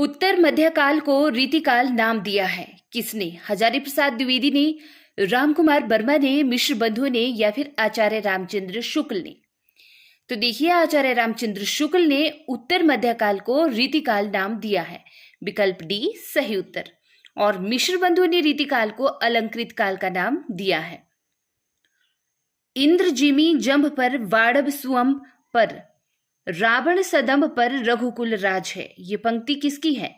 उत्तर मध्यकाल को रीतिकाल नाम दिया है किसने? हजारी प्रसाद द्विवेदी ने, रामकुमार वर्मा ने, मिश्र बंधु ने या फिर आचार्य रामचंद्र शुक्ल ने? तो देखिए, आचार्य रामचंद्र शुक्ल ने उत्तर मध्यकाल को रीतिकाल नाम दिया है। विकल्प डी सही उत्तर। और मिश्र बंधु ने रीतिकाल को अलंकृत काल का नाम दिया है। इंद्र जिमी जंभ पर वाड़व सुअंब पर रावण सदंब पर रघुकुल राज है। ये पंक्ति किसकी है?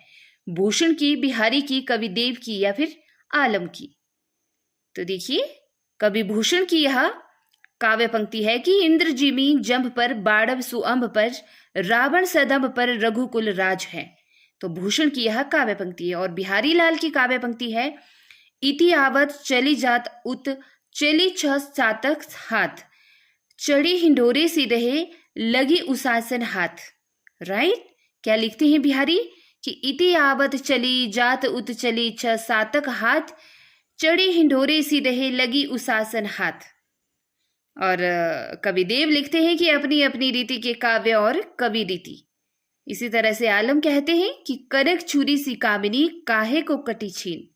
भूषण की, बिहारी की, कविदेव की या फिर आलम की? तो देखिए, कवि भूषण की यह काव्य पंक्ति है कि इंद्र जिमी जंभ पर बाड़व सुअंब पर रावण सदंब पर रघुकुल राज है। तो भूषण की यह काव्य पंक्ति है। और बिहारी लाल की काव्य पंक्ति है इति आवत चली जात उत चली छ चातक हाथ चढ़ी हिंडोरे सी रहे लगी उसासन हाथ। राइट, क्या लिखते हैं बिहारी कि इति आवत चली जात उत चली छ सातक हाथ चढ़ी हिंडोरे सी रहे लगी उसासन हाथ। और कविदेव लिखते हैं कि अपनी अपनी रीति के काव्य और कवि रीति। इसी तरह से आलम कहते हैं कि करक छुरी सी कामिनी काहे को कटी छीन।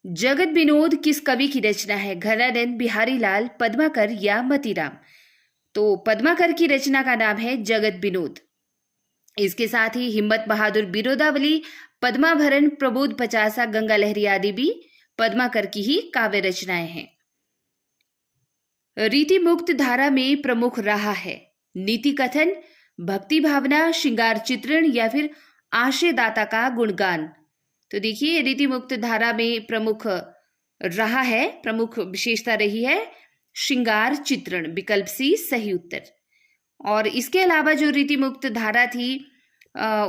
जगत विनोद किस कवि की रचना है? घनानंद, बिहारी लाल, पद्माकर या मतीराम? तो पद्माकर की रचना का नाम है जगत विनोद। इसके साथ ही हिम्मत बहादुर बिरोदावली, पद्माभरण, प्रबोध पचासा, गंगा लहरी आदि भी पद्माकर की ही काव्य रचनाएं हैं। रीति मुक्त धारा में प्रमुख रहा है नीति कथन, भक्ति भावना, श्रृंगार चित्रण या फिर आशयदाता का गुणगान? तो देखिए, रीति मुक्त धारा में प्रमुख रहा है, प्रमुख विशेषता रही है श्रृंगार चित्रण। विकल्प सी सही उत्तर। और इसके अलावा जो रीति मुक्त धारा थी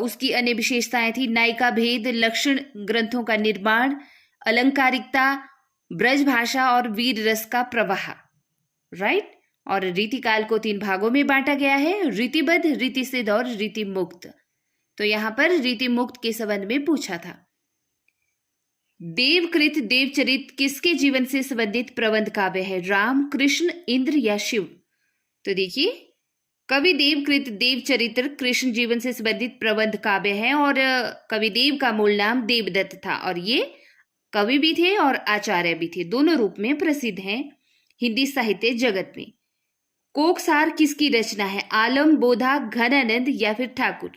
उसकी अन्य विशेषताएं थी नायिका भेद, लक्षण ग्रंथों का निर्माण, अलंकारिकता, ब्रज भाषा और वीर रस का प्रवाह। राइट। और रीतिकाल को 3 भागों में बांटा गया है, रीतिबद्ध, रीतिसिद्ध और रीति मुक्त। तो यहां पर रीति मुक्त के संबंध में पूछा था। देवकृत देवचरित किसके जीवन से संबंधित प्रबंध काव्य है? राम, कृष्ण, इंद्र या शिव? तो देखिए, कवि देवकृत देवचरित्र कृष्ण जीवन से संबंधित प्रबंध काव्य है। और कवि देव का मूल नाम देवदत्त था और ये कवि भी थे और आचार्य भी थे, दोनों रूप में प्रसिद्ध हैं हिंदी साहित्य जगत में। कोकसार किसकी रचना है? आलम, बोधा, घनानंद या फिर ठाकुर?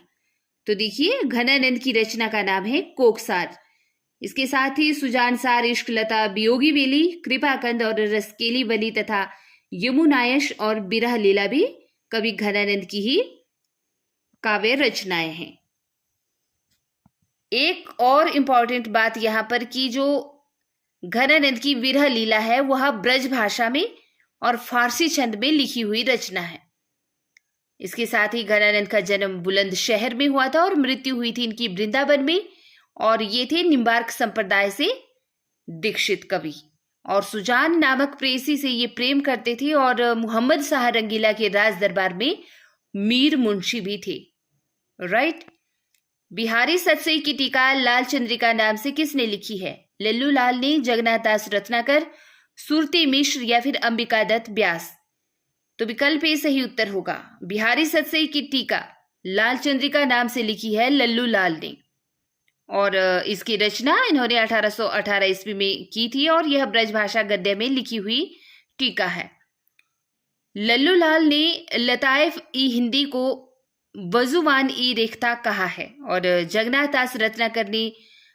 तो देखिए, घनानंद की रचना का नाम है कोकसार। इसके साथ ही सुजानसार, इश्कलता, वियोगी वेली, कृपाकंद और रसकेली वली तथा यमुनायश और बिरह लीला भी कवि घनानंद की ही काव्य रचनाएं हैं। एक और इंपॉर्टेंट बात यहां पर कि जो घनानंद की विरह लीला है वह ब्रज भाषा में और फारसी छंद में लिखी हुई रचना है। इसके साथ ही घनानंद का जन्म बुलंदशहर में हुआ था और मृत्यु हुई थी इनकी वृंदावन में। और ये थे निम्बार्क संप्रदाय से दीक्षित कवि। और सुजान नामक प्रेसी से ये प्रेम करते थे और मोहम्मद शाह रंगीला के राज दरबार में मीर मुंशी भी थे। राइट। बिहारी सतसई की टीका लाल चंद्रिका नाम से किसने लिखी है? लल्लू लाल ने, जगन्नाथ दास रत्नाकर, सुरती मिश्र या फिर अंबिका दत्त व्यास? तो विकल्प ए सही उत्तर होगा। बिहारी सतसई की टीका लाल चंद्रिका नाम से लिखी है लल्लू लाल ने। और इसकी रचना इन्होंने 1818 ईस्वी में की थी और यह ब्रजभाषा गद्य में लिखी हुई टीका है। लल्लू लाल ने लताइफ ई हिंदी को वजुवान ई रेखता कहा है। और जगन्नाथ दास रत्नाकर ने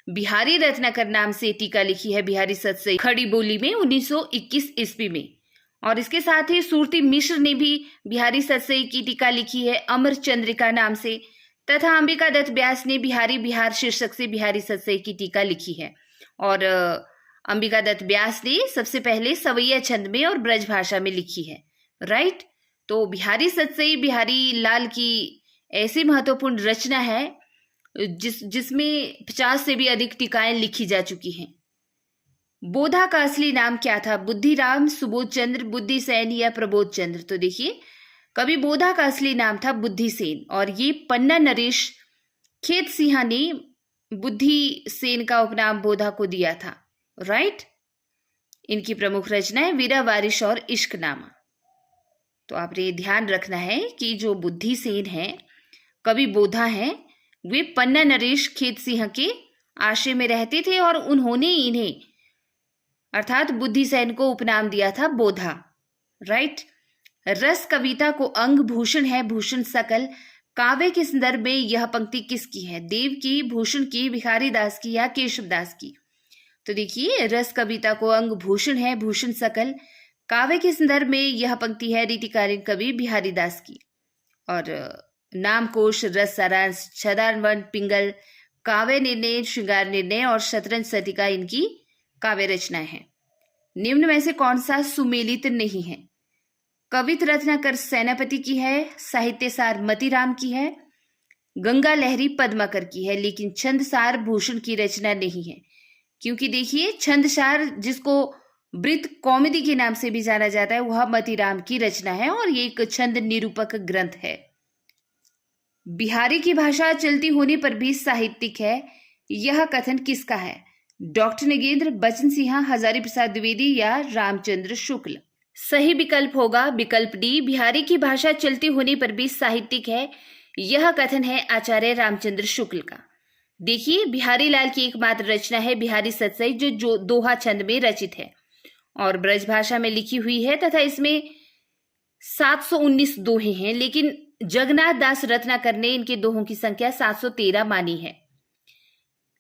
बिहारी रत्नाकर नाम से टीका लिखी है बिहारी सतसई खड़ी बोली में 1921 ईस्वी में। और इसके साथ ही सुरती मिश्र ने भी बिहारी सतसई की टीका लिखी है अमर चंद्रिका नाम से, तथा अंबिका दत्त व्यास ने बिहारी बिहार शीर्षक से बिहारी सतसई की टीका लिखी है। और अंबिका दत्त व्यास ने सबसे पहले सवैया छंद में और ब्रज भाषा में लिखी है। राइट। तो बिहारी सतसई बिहारी लाल की ऐसी महत्वपूर्ण रचना है जिसमें 50 से भी अधिक टीकाएं लिखी जा चुकी हैं। बोधा का असली नाम क्या था? बुद्धिराम, सुबोध चंद्र, बुद्धिसेन या प्रबोध चंद्र? तो देखिए, कवि बोधा का असली नाम था बुद्धिसेन और ये पन्ना नरेश खेत सिंहा ने बुद्धिसेन का उपनाम बोधा को दिया था। राइट। इनकी प्रमुख रचनाएं वीरा वारिश और इश्कनामा। तो आपने ध्यान रखना है कि जो बुद्धिसेन है, कवि बोधा हैं, वे पन्ना नरेश खेत सिंह के आश्रय में रहते थे और उन्होंने इन्हें अर्थात बुद्धिसेन को उपनाम दिया था बोधा। राइट। रस कविता को अंग भूषण है भूषण सकल। काव्य के संदर्भ में यह पंक्ति किसकी है? देव की, भूषण की, बिहारी दास की या केशव दास की? तो देखिए, रस कविता को अंग भूषण है भूषण सकल। काव्य के संदर्भ में यह पंक्ति है रीतिकालीन कवि बिहारी दास की। और नामकोश, रस सारांश, छदानवन, पिंगल, काव्य निर्णय, श्रृंगार निर्णय और शतरंज शतिका इनकी काव्य रचनाएं हैं। निम्न में से कौन सा सुमेलित नहीं है? कवित रत्नाकर सेनापति की है, साहित्यसार मतीराम की है, गंगा लहरी पद्माकर की है, लेकिन छंदसार भूषण की रचना नहीं है। क्योंकि देखिए, छंदसार जिसको वृत्त कौमुदी के नाम से भी जाना जाता है वह मतीराम की रचना है और ये एक छंद निरूपक ग्रंथ है। बिहारी की भाषा चलती होने पर भी साहित्यिक है, यह कथन किसका है? डॉक्टर नगेंद्र, बचन सिंह, हजारी प्रसाद द्विवेदी या रामचंद्र शुक्ल? सही विकल्प होगा विकल्प डी, बिहारी की भाषा चलती होने पर भी साहित्यिक है, यह कथन है आचार्य रामचंद्र शुक्ल का। देखिए, बिहारी लाल की एकमात्र रचना है बिहारी सतसई जो दोहा छंद में रचित है और ब्रज भाषा में लिखी हुई है तथा इसमें 719 दोहे हैं, लेकिन जगन्नाथ दास रत्नाकर ने इनके दोहों की संख्या 713 मानी है।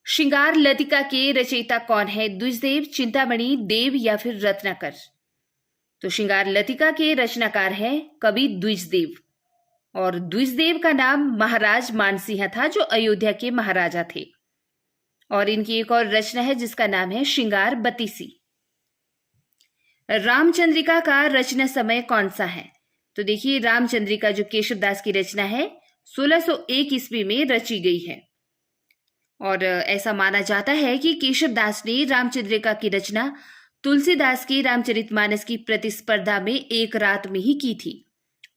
श्रृंगार लतिका के रचयिता कौन है? द्विजदेव, चिंतामणि, देव या फिर रत्नाकर? तो श्रृंगार लतिका के रचनाकार है कवि द्विजदेव और द्विजदेव का नाम महाराज मानसिंह था जो अयोध्या के महाराजा थे। और इनकी एक और रचना है जिसका नाम है श्रृंगार बतीसी। रामचंद्रिका का रचना समय कौन सा है? तो देखिए, रामचंद्रिका जो केशव दास की रचना है 1601 ईस्वी में रची गई है और ऐसा माना जाता है कि केशव दास ने रामचंद्रिका की रचना तुलसीदास की रामचरितमानस की प्रतिस्पर्धा में एक रात में ही की थी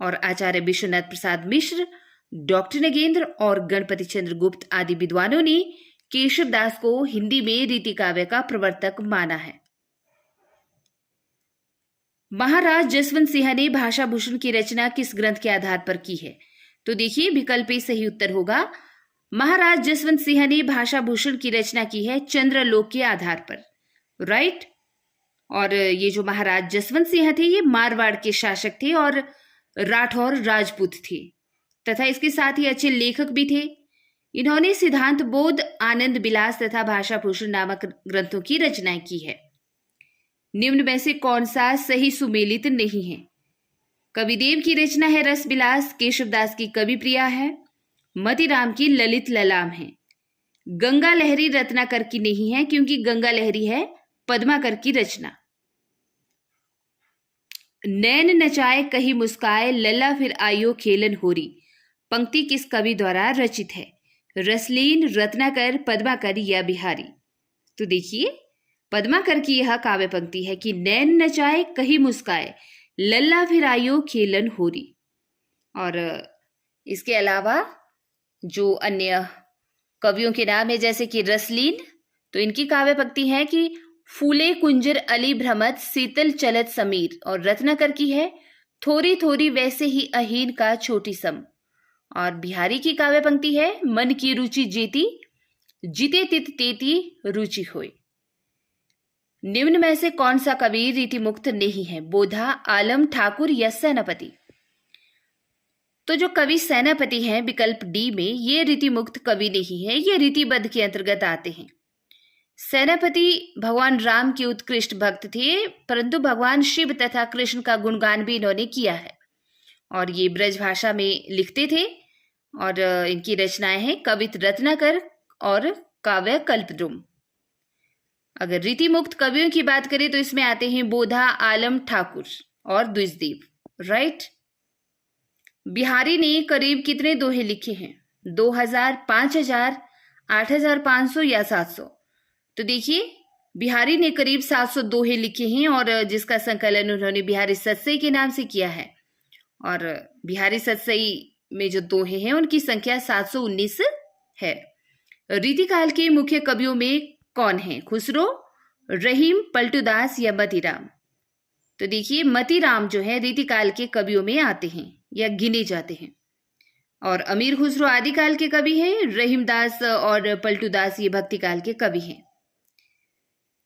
और आचार्य विश्वनाथ प्रसाद मिश्र, डॉक्टर नगेंद्र और गणपति चंद्र गुप्त आदि विद्वानों ने केशव दास को हिंदी में रीति काव्य का प्रवर्तक माना है। महाराज जसवंत सिंह ने भाषा भूषण की रचना किस ग्रंथ के आधार पर की है? तो देखिए, विकल्प ए सही उत्तर होगा। महाराज जसवंत सिंह ने भाषा भूषण की रचना की है चंद्रलोक के आधार पर। राइट। और ये जो महाराज जसवंत सिंह थे ये मारवाड़ के शासक थे और राठौर राजपूत थे तथा इसके साथ ही अच्छे लेखक भी थे। इन्होंने सिद्धांत बोध, आनंद विलास तथा भाषा भूषण नामक ग्रंथों की रचनाएं की है। निम्न में से कौन सा सही सुमेलित नहीं है? कविदेव की रचना है रस विलास, केशव दास की कवि प्रिया है, मतीराम की ललित ललाम है, गंगा लहरी रत्नाकर की नहीं है क्योंकि गंगा लहरी है पद्माकर की रचना। नैन नचाए कही मुस्काए, लल्ला फिर आयो खेलन होरी पंक्ति किस कवि द्वारा रचित है? रसलीन, रत्नाकर, पद्माकर या बिहारी? तो देखिए, पद्माकर की यह काव्य पंक्ति है कि नैन नचाए कही मुस्काए, लल्ला फिर आयो खेलन होरी। और इसके अलावा जो अन्य कवियों के नाम है जैसे कि रसलीन, तो इनकी काव्य पंक्ति है कि फूले कुंजर अली भ्रमत शीतल चलत समीर, और रत्नाकर की है थोड़ी थोड़ी वैसे ही अहीन का छोटी सम। और बिहारी की काव्य पंक्ति है मन की रुचि जेती, जीते तित तेती रुचि होय। निम्न में से कौन सा कवि रीति मुक्त नहीं है? बोधा, आलम, ठाकुर या सेनापति? तो जो कवि सेनापति हैं विकल्प डी में, ये रीति मुक्त कवि नहीं है, ये रीतिबद्ध के अंतर्गत आते हैं। सेनापति भगवान राम के उत्कृष्ट भक्त थे, परंतु भगवान शिव तथा कृष्ण का गुणगान भी इन्होंने किया है और ये ब्रज भाषा में लिखते थे। और इनकी रचनाएं हैं कवित रत्नाकर और काव्य कल्पद्रुम। अगर रीति मुक्त कवियों की बात करें तो इसमें आते हैं बोधा, आलम, ठाकुर और द्विजदेव। राइट। बिहारी ने करीब कितने दोहे लिखे हैं? 2000, 5000, 8500 या 700? तो देखिए, बिहारी ने करीब 700 दोहे लिखे हैं और जिसका संकलन उन्होंने बिहारी सतसई के नाम से किया है। और बिहारी सतसई में जो दोहे हैं उनकी संख्या 719 है। रीतिकाल के मुख्य कवियों में कौन है? खुसरो, रहीम, पलटूदास या मतीराम? तो देखिए, मतीराम जो है रीतिकाल के कवियों में आते हैं या गिने जाते हैं। और अमीर खुसरो आदिकाल के कवि हैं, रहीमदास और पलटूदास ये भक्ति काल के कवि हैं।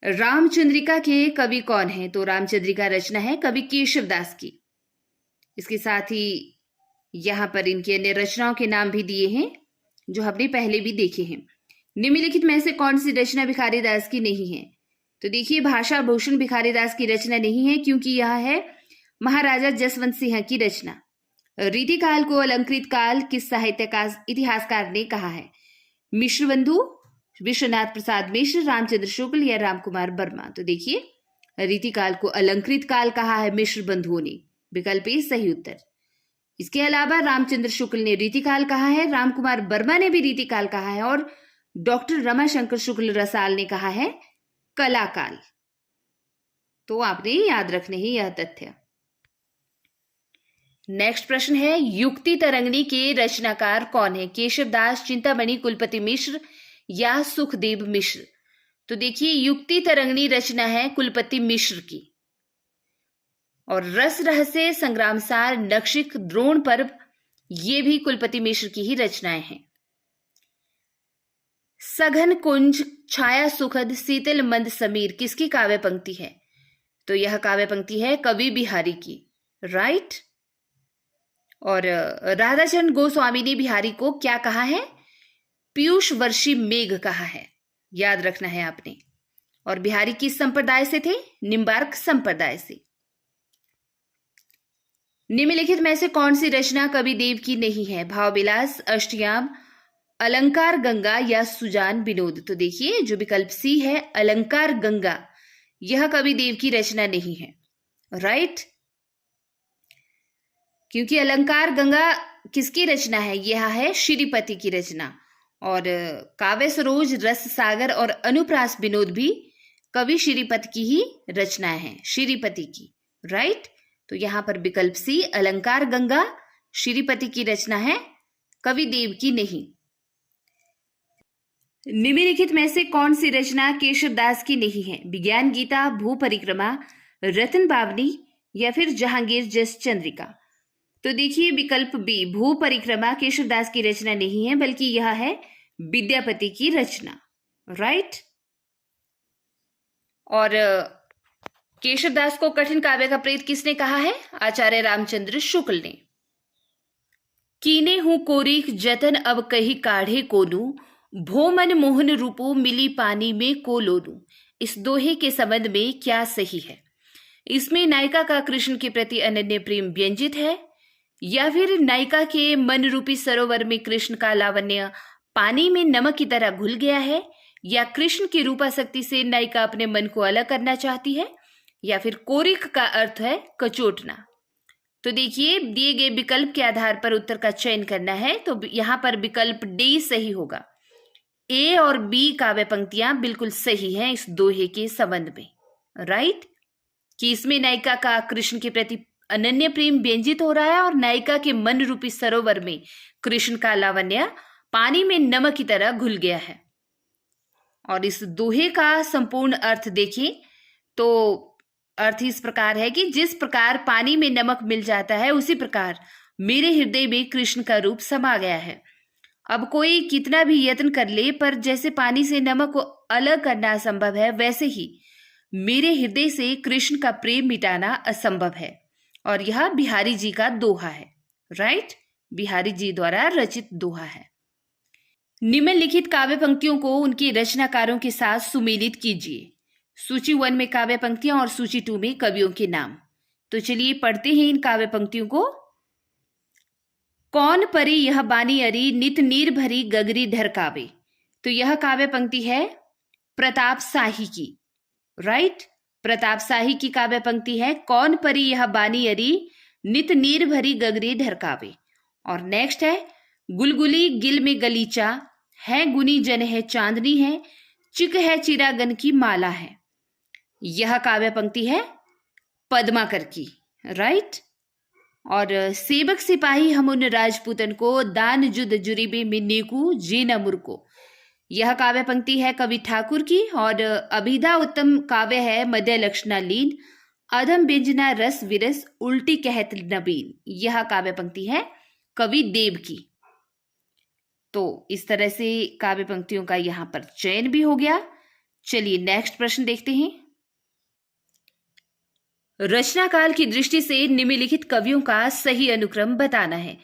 रामचंद्रिका के कवि कौन हैं? तो रामचंद्रिका रचना है कवि केशवदास की। इसके साथ ही यहाँ पर इनकी अन्य रचनाओं के नाम भी दिए हैं जो हमने पहले भी देखे हैं। निम्नलिखित में से कौन सी रचना भिखारीदास की नहीं है? तो देखिए, भाषा भूषण भिखारीदास की रचना नहीं है क्योंकि यह है महाराजा जसवंत सिंह की रचना। रीतिकाल को अलंकृत काल किस साहित्यकार इतिहासकार ने कहा है? मिश्र बंधु, विश्वनाथ प्रसाद मिश्र, रामचंद्र शुक्ल या रामकुमार वर्मा? तो देखिए, रीतिकाल को अलंकृत काल कहा है मिश्र बंधुओं ने। विकल्प ए सही उत्तर। इसके अलावा रामचंद्र शुक्ल ने रीतिकाल कहा है, रामकुमार वर्मा ने भी रीतिकाल कहा है और डॉक्टर रमाशंकर शुक्ल रसाल ने कहा है कलाकाल। तो आपने याद रखने ही यह तथ्य। नेक्स्ट प्रश्न है, युक्ति तरंगिणी के रचनाकार कौन है? केशवदास, चिंतामणि, कुलपति मिश्र या सुखदेव मिश्र? तो देखिए, युक्ति तरंगिणी रचना है कुलपति मिश्र की और रस रहस्य, संग्रामसार, नक्षिक, द्रोण पर्व ये भी कुलपति मिश्र की ही रचनाएं हैं। सघन कुंज, छाया सुखद, शीतल मंद समीर किसकी काव्य पंक्ति है? तो यह काव्य पंक्ति है कवि बिहारी की, राइट। और राधाचरण गोस्वामी ने बिहारी को क्या कहा है? पीयूष वर्षी मेघ कहा है, याद रखना है आपने। और बिहारी किस संप्रदाय से थे? निम्बार्क संप्रदाय से। निम्नलिखित में से कौन सी रचना कवि देव की नहीं है? भावविलास, अष्टयाम, अलंकार गंगा या सुजान विनोद? तो देखिए, जो विकल्प सी है अलंकार गंगा, यह कवि देव की रचना नहीं है, राइट। क्योंकि अलंकार गंगा किसकी रचना है? यह है श्रीपति की रचना। और काव्य सरोज, रस सागर और अनुप्रास विनोद भी कवि श्रीपति की ही रचनाएं हैं, श्रीपति की, राइट। तो यहां पर विकल्प सी अलंकार गंगा श्रीपति की रचना है, कवि देव की नहीं। निम्नलिखित में से कौन सी रचना केशवदास की नहीं है? विज्ञान गीता, भू परिक्रमा, रतन बावनी या फिर जहांगीर जस चंद्रिका? तो देखिए, विकल्प बी भू परिक्रमा केशवदास की रचना नहीं है, बल्कि यह है विद्यापति की रचना, राइट। और केशवदास को कठिन काव्य का प्रेत किसने कहा है? आचार्य रामचंद्र शुक्ल ने। कीने हूं कोरीख जतन अब कही काढ़े कोनू, भो मन मोहन रूपो मिली पानी में को लोनू। इस दोहे के संबंध में क्या सही है? इसमें नायिका का कृष्ण के प्रति अनन्य प्रेम व्यंजित है या फिर नायिका के मन रूपी सरोवर में कृष्ण का लावण्य पानी में नमक की तरह घुल गया है, या कृष्ण की रूपाशक्ति से नायिका अपने मन को अलग करना चाहती है, या फिर कोरिक का अर्थ है कचोटना। तो देखिए, दिए गए विकल्प के आधार पर उत्तर का चयन करना है। तो यहां पर विकल्प डी सही होगा। ए और बी काव्य पंक्तियां बिल्कुल सही हैं इस दोहे के संबंध में, राइट। कि इसमें नायिका का कृष्ण के प्रति अनन्य प्रेम व्यंजित हो रहा है और नायिका के मन रूपी सरोवर में कृष्ण का लावण्य पानी में नमक की तरह घुल गया है। और इस दोहे का संपूर्ण अर्थ देखें तो अर्थ इस प्रकार है कि जिस प्रकार पानी में नमक मिल जाता है, उसी प्रकार मेरे हृदय में कृष्ण का रूप समा गया है। अब कोई कितना भी यत्न कर ले, पर जैसे पानी से नमक को अलग करना असंभव है, वैसे ही मेरे हृदय से कृष्ण का प्रेम मिटाना असंभव है। और यह बिहारी जी का दोहा है, राइट। बिहारी जी द्वारा रचित दोहा है। निम्नलिखित काव्य पंक्तियों को उनके रचनाकारों के साथ सुमेलित कीजिए। सूची 1 में काव्य पंक्तियां और सूची 2 में कवियों के नाम। तो चलिए पढ़ते हैं इन काव्य पंक्तियों को। कौन परी यह बानी अरी, नित नीर भरी गगरी ढरकावे। तो यह काव्य पंक्ति है प्रताप शाही की, राइट। प्रताप शाही की काव्य पंक्ति है कौन परी यह बानी अरी, नित नीर भरी गगरी ढरकावे। और नेक्स्ट है गुलगुली गिल में गलीचा है, गुनी जन है चांदनी है, चिक है चिरागन की माला है। यह काव्य पंक्ति है पद्माकर की, राइट। और सेवक सिपाही हम उन राजपूतन को, दान जुद जुरीबे में नेकू जे न मुर्को। यह काव्य पंक्ति है कवि ठाकुर की। और अभिधा उत्तम काव्य है मध्य लक्षणा लीन, अधम व्यंजना रस विरस उल्टी कहत नबीन। यह काव्य पंक्ति है कवि देव की, तो इस तरह से काव्य पंक्तियों का यहाँ पर चयन भी हो गया। चलिए नेक्स्ट प्रश्न देखते हैं। रचना काल की दृष्टि से निम्नलिखित कवियों का सही अनुक्रम बताना है।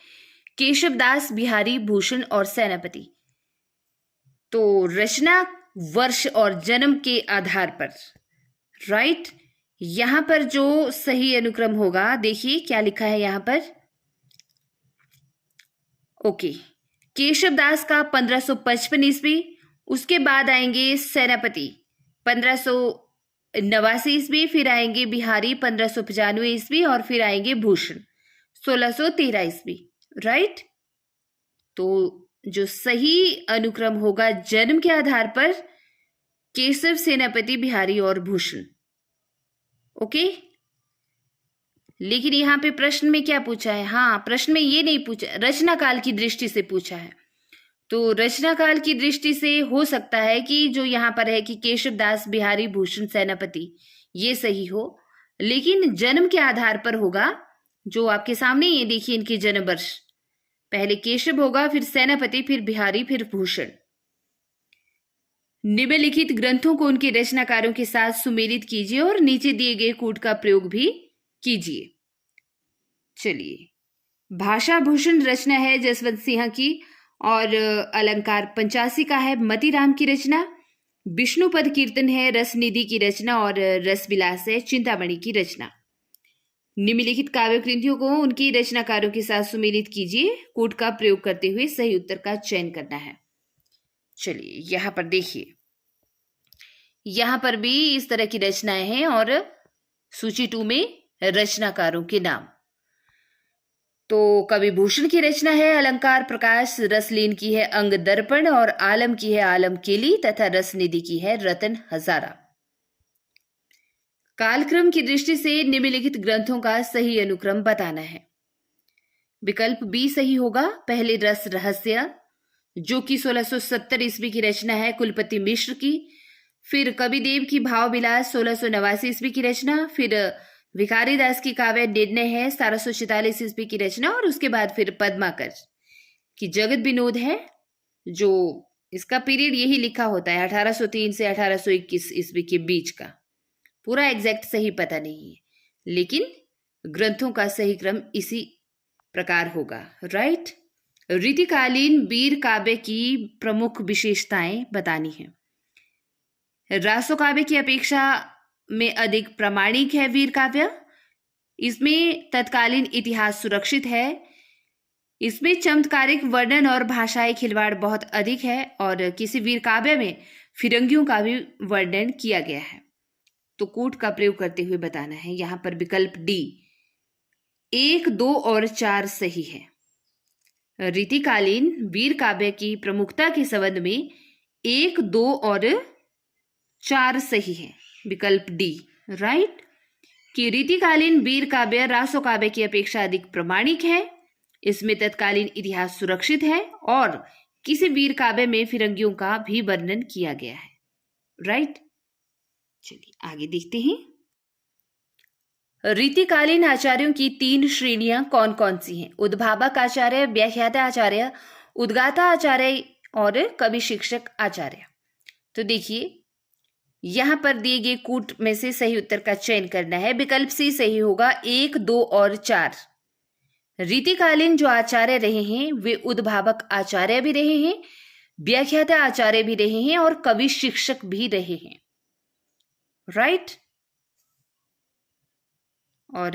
केशवदास, बिहारी, भूषण और सेनापति। तो रचना, वर्ष और जन्म के आधार पर, राइट, यहां पर जो सही अनुक्रम होगा, देखिए क्या लिखा है यहां पर। ओके, केशवदास का 1555 ईस्वी, उसके बाद आएंगे सेनापति 1589 ईस्वी, फिर आएंगे बिहारी 1595 ईस्वी और फिर आएंगे भूषण 1613 ईस्वी, राइट। तो जो सही अनुक्रम होगा जन्म के आधार पर, केशव, सेनापति, बिहारी और भूषण। ओके, लेकिन यहां पे प्रश्न में क्या पूछा है? हाँ, प्रश्न में ये नहीं पूछा, रचना काल की दृष्टि से पूछा है। तो रचना काल की दृष्टि से हो सकता है कि जो यहां पर है कि केशवदास, बिहारी, भूषण, सेनापति, ये सही हो, लेकिन जन्म के आधार पर होगा। जो आपके सामने ये देखिए इनके जन्म वर्ष, पहले केशव होगा, फिर सेनापति, फिर बिहारी, फिर भूषण। निम्नलिखित ग्रंथों को उनके रचनाकारों के साथ सुमेलित कीजिए और नीचे दिए गए कूट का प्रयोग भी कीजिए। चलिए, भाषा भूषण रचना है जसवंत सिंह की और अलंकार 85 का है मतीराम की रचना। विष्णुपद कीर्तन है रसनिधि की रचना और रसविलास है चिंतामणि की रचना। निम्नलिखित काव्य कृतियों को उनकी रचनाकारों के साथ सुमेलित कीजिए, कूट का प्रयोग करते हुए सही उत्तर का चयन करना है। चलिए यहां पर देखिए, यहां पर भी इस तरह की रचनाएं हैं और सूची 2 में रचनाकारों के नाम। तो कवि भूषण की रचना है अलंकार प्रकाश, रसलीन की है अंग दर्पण और आलम की है आलम केली तथा रसनिधि की है रतन हजारा। कालक्रम की दृष्टि से निम्नलिखित ग्रंथों का सही अनुक्रम बताना है। विकल्प बी सही होगा। पहले रस रहस्य, जो कि 1670 ईस्वी की रचना है कुलपति मिश्र की। फिर कविदेव की भाव विलास 1689 ईस्वी की रचना। फिर भिखारी दास की काव्य निर्णय है 1746 ईस्वी की रचना। और उसके बाद फिर पद्माकर की जगत विनोद है, जो इसका पीरियड यही लिखा होता है 1803 से 1821 ईस्वी के बीच का। पूरा एग्जैक्ट सही पता नहीं है, लेकिन ग्रंथों का सही क्रम इसी प्रकार होगा, राइट। रीतिकालीन वीर काव्य की प्रमुख विशेषताएं बतानी है। रासो काव्य की अपेक्षा में अधिक प्रामाणिक है वीर काव्य। इसमें तत्कालीन इतिहास सुरक्षित है। इसमें चमत्कारिक वर्णन और भाषाई खिलवाड़ बहुत अधिक है और किसी वीर काव्य में फिरंगियों का भी वर्णन किया गया है। तो कूट का प्रयोग करते हुए बताना है। यहां पर विकल्प डी 1, 2 और 4 सही है। रीतिकालीन वीर काव्य की प्रमुखता के संबंध में 1, 2 और 4 सही है। विकल्प डी, राइट, कि रीतिकालीन वीर काव्य रासो काव्य की अपेक्षा अधिक प्रामाणिक है। इसमें तत्कालीन इतिहास सुरक्षित है और किसी वीर काव्य में फिरंगियों का भी वर्णन किया गया है, राइट। चलिए आगे देखते हैं। रीतिकालीन आचार्यों की 3 श्रेणियां कौन कौन सी हैं? उद्भावक आचार्य, व्याख्याता आचार्य, उद्गाता आचार्य और कवि शिक्षक आचार्य। तो देखिए यहां पर दिए गए कूट में से सही उत्तर का चयन करना है। विकल्प सी सही होगा। 1, 2 और 4। रीतिकालीन जो आचार्य रहे हैं वे उद्भावक आचार्य भी रहे हैं, व्याख्याता आचार्य भी रहे हैं और कवि शिक्षक भी रहे हैं, राइट। और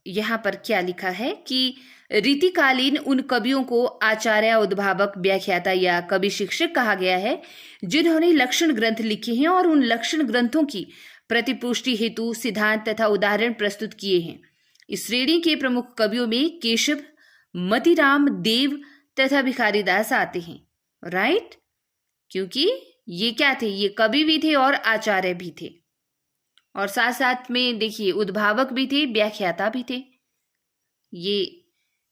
यहां पर क्या लिखा है कि रीतिकालीन उन कवियों को आचार्य, उद्भावक, व्याख्याता या कवि शिक्षक कहा गया है जिन्होंने लक्षण ग्रंथ लिखे हैं और उन लक्षण ग्रंथों की प्रतिपुष्टि हेतु सिद्धांत तथा उदाहरण प्रस्तुत किए हैं। इस श्रेणी के प्रमुख कवियों में केशव, मतीराम, देव तथा भिखारी दास आते हैं, राइट, क्योंकि ये क्या थे? ये कवि भी थे और आचार्य भी थे और साथ साथ में देखिए उद्भावक भी थे, व्याख्याता भी थे। ये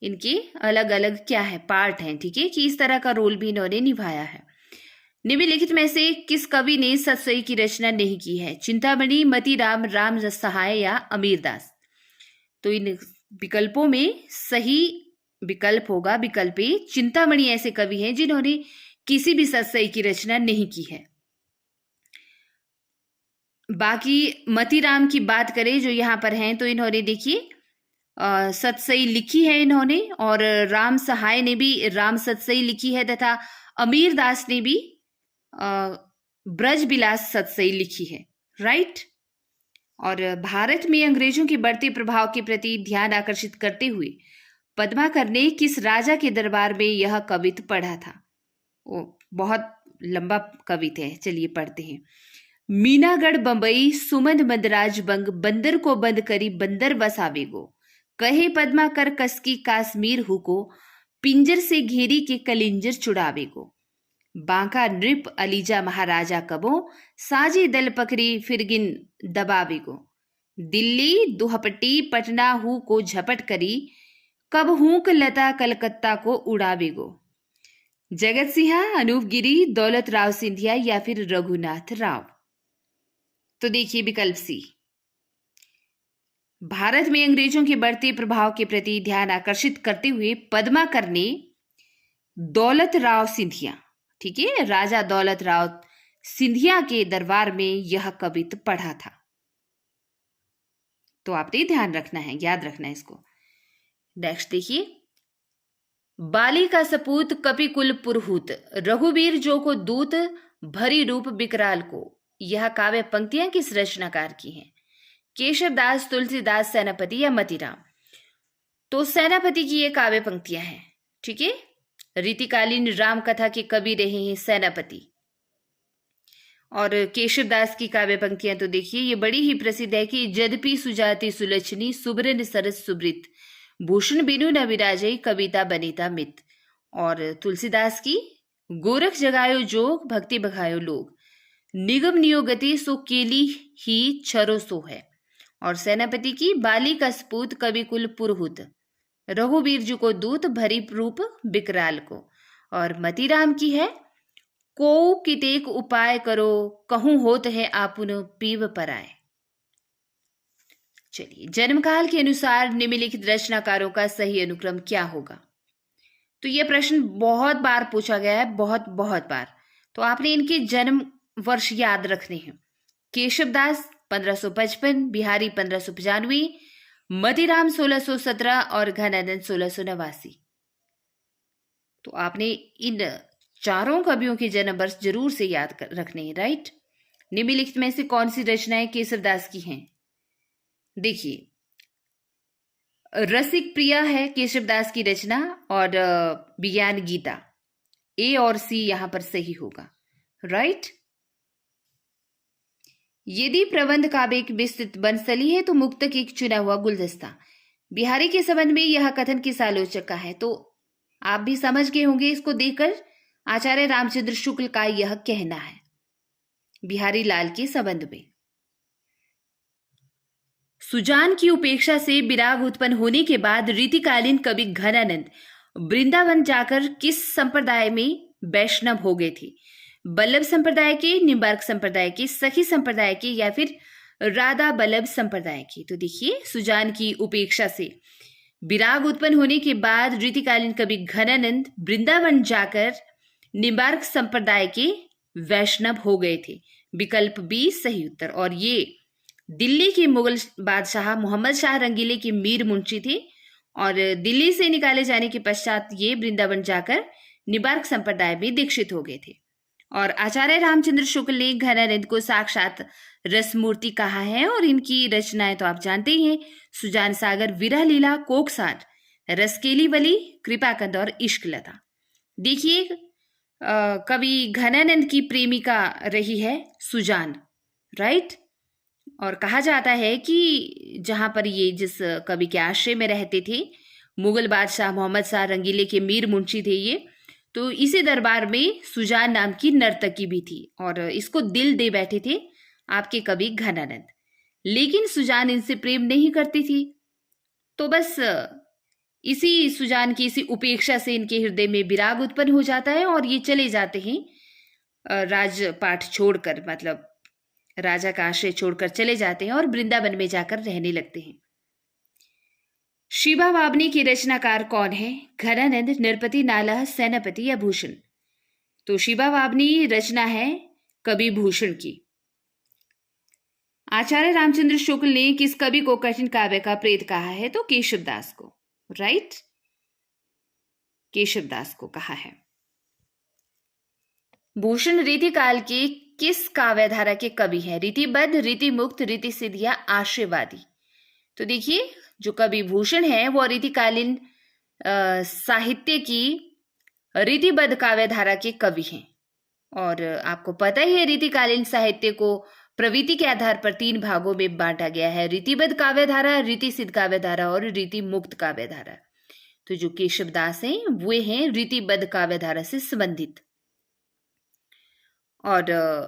इनके अलग अलग क्या है पार्ट हैं, ठीक है, कि इस तरह का रोल भी इन्होंने निभाया है। निम्नलिखित में से किस कवि ने सतसई की रचना नहीं की है? चिंतामणि, मतीराम, राम सहाय या अमीरदास। तो इन विकल्पों में सही विकल्प होगा विकल्प ए। चिंतामणि ऐसे कवि हैं जिन्होंने किसी भी सतसई की रचना नहीं की है। बाकी मतीराम की बात करें जो यहाँ पर हैं, तो इन्होंने देखिए सतसई लिखी है इन्होंने, और राम सहाय ने भी राम सतसई लिखी है, तथा अमीर दास ने भी ब्रज बिलास सतसई लिखी है। राइट। और भारत में अंग्रेजों के बढ़ते प्रभाव के प्रति ध्यान आकर्षित करते हुए पद्माकर ने किस राजा के दरबार में यह कवित पढ़ा था? ओ, बहुत लंबा कवित है, चलिए पढ़ते हैं। मीनागढ़ बंबई सुमन मदराज बंग, बंदर को बंद करी बंदर बसावेगो, कहे पद्माकर कसकी काश्मीर हुको, पिंजर से घेरी के कलिंजर चुड़ावेगो, बांका नृप अलीजा महाराजा कबो, साजे दल पकड़ी फिरगिन दबावेगो, दिल्ली दुहपट्टी पटना हु को झपट करी, कब हूक लता कलकत्ता को उड़ावेगो, जगत सिंह, अनूप गिरी, दौलत राव सिंधिया या फिर रघुनाथ राव? तो देखिए विकल्प सी। भारत में अंग्रेजों के बढ़ते प्रभाव के प्रति ध्यान आकर्षित करते हुए पद्माकर ने दौलत राव सिंधिया, ठीक है, राजा दौलत राव सिंधिया के दरबार में यह कवित पढ़ा था। तो आपने ध्यान रखना है, याद रखना है इसको। नेक्स्ट देखिए। बाली का सपूत कपि कुल पुरहूत, रघुवीर जो को दूत, भरी रूप विकराल को। यह काव्य पंक्तियां किस रचनाकार की हैं? केशवदास, तुलसीदास, सेनापति या मतीराम? तो सेनापति की ये काव्य पंक्तियां हैं। ठीक है, रीतिकालीन राम कथा के कवि रहे हैं सेनापति। और केशवदास की काव्य पंक्तियां तो देखिए ये बड़ी ही प्रसिद्ध है कि यद्यपि सुजाति सुलक्षणी, सुब्रन सरस सुब्रित, भूषण बिनु न विराजई, कविता बनिता मित। और तुलसीदास की गोरख जगायो जोग, भक्ति बघायो लोग, निगम नियोगति सो केली ही छरो सो है। और सेनापति की बाली का सपूत कवि कुल पुरहुत, रघुवीर जी को दूत, भरी रूप विकराल को। और मतीराम की है को कितेक उपाय करो, कहूं होत है आपुन पीव पराए। चलिए, जन्मकाल के अनुसार निम्नलिखित रचनाकारों का सही अनुक्रम क्या होगा? तो यह प्रश्न बहुत बार पूछा गया है, बहुत बार। तो आपने इनके जन्म वर्ष याद रखने हैं। केशवदास 1555, बिहारी 1595, मतीराम 1617 और घनानंद 1689। तो आपने इन चारों कवियों के जन्म वर्ष जरूर से याद रखने हैं। राइट। निम्नलिखित में से कौन सी रचनाएं केशवदास की हैं? देखिए, रसिक प्रिया है केशवदास की रचना, और विज्ञान गीता। ए और सी यहां पर सही होगा। राइट। यदि प्रबंध काव्य एक विस्तृत वनस्थली है तो मुक्तक एक चुना हुआ गुलदस्ता। बिहारी के संबंध में यह कथन किस आलोचक का है? तो आप भी समझ गए होंगे इसको देखकर, आचार्य रामचंद्र शुक्ल का यह कहना है बिहारी लाल के संबंध में। सुजान की उपेक्षा से विराग उत्पन्न होने के बाद रीतिकालीन कवि घनानंद वृंदावन जाकर किस संप्रदाय में वैष्णव हो गए थे? बल्लभ संप्रदाय के, निम्बार्क संप्रदाय के, सखी संप्रदाय के या फिर राधा बल्लभ संप्रदाय के? तो देखिए, सुजान की उपेक्षा से विराग उत्पन्न होने के बाद रीतिकालीन कवि घनानंद वृंदावन जाकर निम्बार्क संप्रदाय के वैष्णव हो गए थे। विकल्प बी सही उत्तर। और ये दिल्ली के मुगल बादशाह मोहम्मद शाह रंगीले के मीर मुंशी थे, और दिल्ली से निकाले जाने के पश्चात ये वृंदावन जाकर निम्बार्क संप्रदाय में दीक्षित हो गए थे। और आचार्य रामचंद्र शुक्ल ने घनानंद को साक्षात रसमूर्ति कहा है, और इनकी रचनाएं तो आप जानते ही हैं, सुजान सागर, विरह लीला, कोकसाट, रसकेली वली, कृपाकंद और इश्क लता। देखिए, कवि घनानंद की प्रेमिका रही है सुजान। राइट। और कहा जाता है कि जहां पर ये जिस कवि के आश्रय में रहते थे, मुगल बादशाह मोहम्मद शाह रंगीले के मीर मुंशी थे ये, तो इसी दरबार में सुजान नाम की नर्तकी भी थी, और इसको दिल दे बैठे थे आपके कवि घनानंद। लेकिन सुजान इनसे प्रेम नहीं करती थी, तो बस इसी सुजान की इसी उपेक्षा से इनके हृदय में विराग उत्पन्न हो जाता है, और ये चले जाते हैं राजपाट छोड़कर, मतलब राजा का आश्रय छोड़कर चले जाते हैं और वृंदावन में जाकर रहने लगते हैं। शिबा वाबनी के रचनाकार कौन है? घनानंद, नरपति, नालह, सेनापति या भूषण? तो शिबा वाबनी रचना है कवि भूषण की। आचार्य रामचंद्र शुक्ल ने किस कवि को कठिन काव्य का प्रेत कहा है? तो केशवदास को। राइट, केशवदास को कहा है। भूषण रीतिकाल के किस काव्यधारा के कवि हैं? रीतिबद्ध, रीतिमुक्त, रीतिसिद्ध या आशयवादी? तो देखिए, जो कवि भूषण है वो रीतिकालीन साहित्य की रीतिबद्ध काव्यधारा के कवि हैं। और आपको पता ही है, रीतिकालीन साहित्य को प्रवृत्ति के आधार पर 3 भागों में बांटा गया है: रीतिबद्ध काव्यधारा, रीतिसिद्ध काव्यधारा और रीति मुक्त काव्यधारा। तो जो केशवदास हैं वे हैं रीतिबद्ध काव्यधारा से संबंधित। और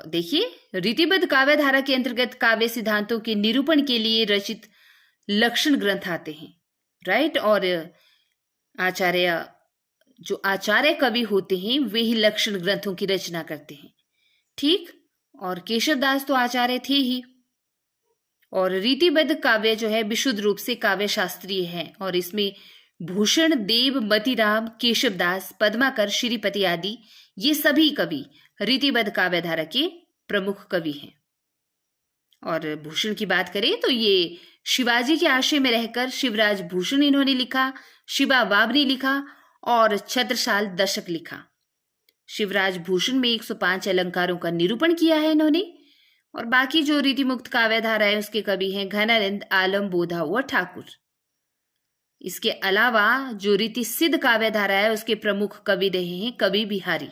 देखिए, रीतिबद्ध काव्यधारा के अंतर्गत काव्य सिद्धांतों के निरूपण के लिए रचित लक्षण ग्रंथ आते हैं। राइट, और आचार्य कवि होते हैं वे ही लक्षण ग्रंथों की रचना करते हैं। ठीक, और केशवदास तो आचार्य थे ही। और रीतिबद्ध काव्य जो है विशुद्ध रूप से काव्य शास्त्रीय है, और इसमें भूषण, देव, मतीराम, केशवदास, पद्माकर, श्रीपति आदि ये सभी कवि रीतिबद्ध काव्यधारा के प्रमुख कवि हैं। और भूषण की बात करें तो ये शिवाजी के आश्रय में रहकर शिवराज भूषण इन्होंने लिखा, शिबा वाबनी लिखा और छत्रसाल दशक लिखा। शिवराज भूषण में 105 अलंकारों का निरूपण किया है इन्होंने। और बाकी जो रीतिमुक्त काव्यधारा है उसके कवि हैं घनानंद, आलम, बोधा व ठाकुर। इसके अलावा जो रीति सिद्ध काव्यधारा है उसके प्रमुख कवि रहे हैं कवि बिहारी।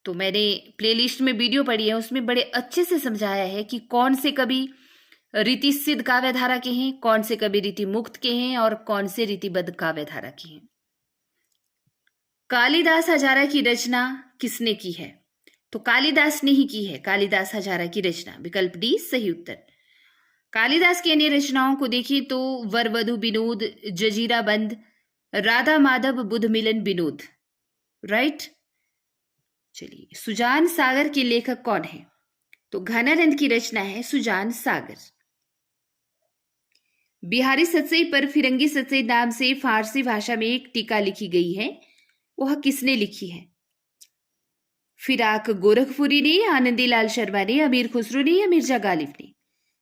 तो मैंने प्लेलिस्ट में वीडियो पढ़ी है, उसमें बड़े अच्छे से समझाया है कि कौन से कवि रीति सिद्ध काव्यधारा के हैं, कौन से कवि रीति मुक्त के हैं और कौन से रीतिबद्ध काव्यधारा के हैं। कालिदास हजारा की रचना किसने की है? तो कालिदास ने ही की है कालिदास हजारा की रचना। विकल्प डी सही उत्तर। कालिदास की अन्य रचनाओं को देखिए तो वर वधु विनोद, जजीरा बंद, राधा माधव, बुध मिलन विनोद। राइट, चलिए, सुजान सागर के लेखक कौन है? तो घनानंद की रचना है सुजान सागर। बिहारी सतसई पर फिरंगी सतसई नाम से फारसी भाषा में एक टीका लिखी गई है, वह किसने लिखी है? फिराक गोरखपुरी ने, आनंदी लाल शर्मा ने, अमीर खुसरो ने या मिर्जा गालिब ने?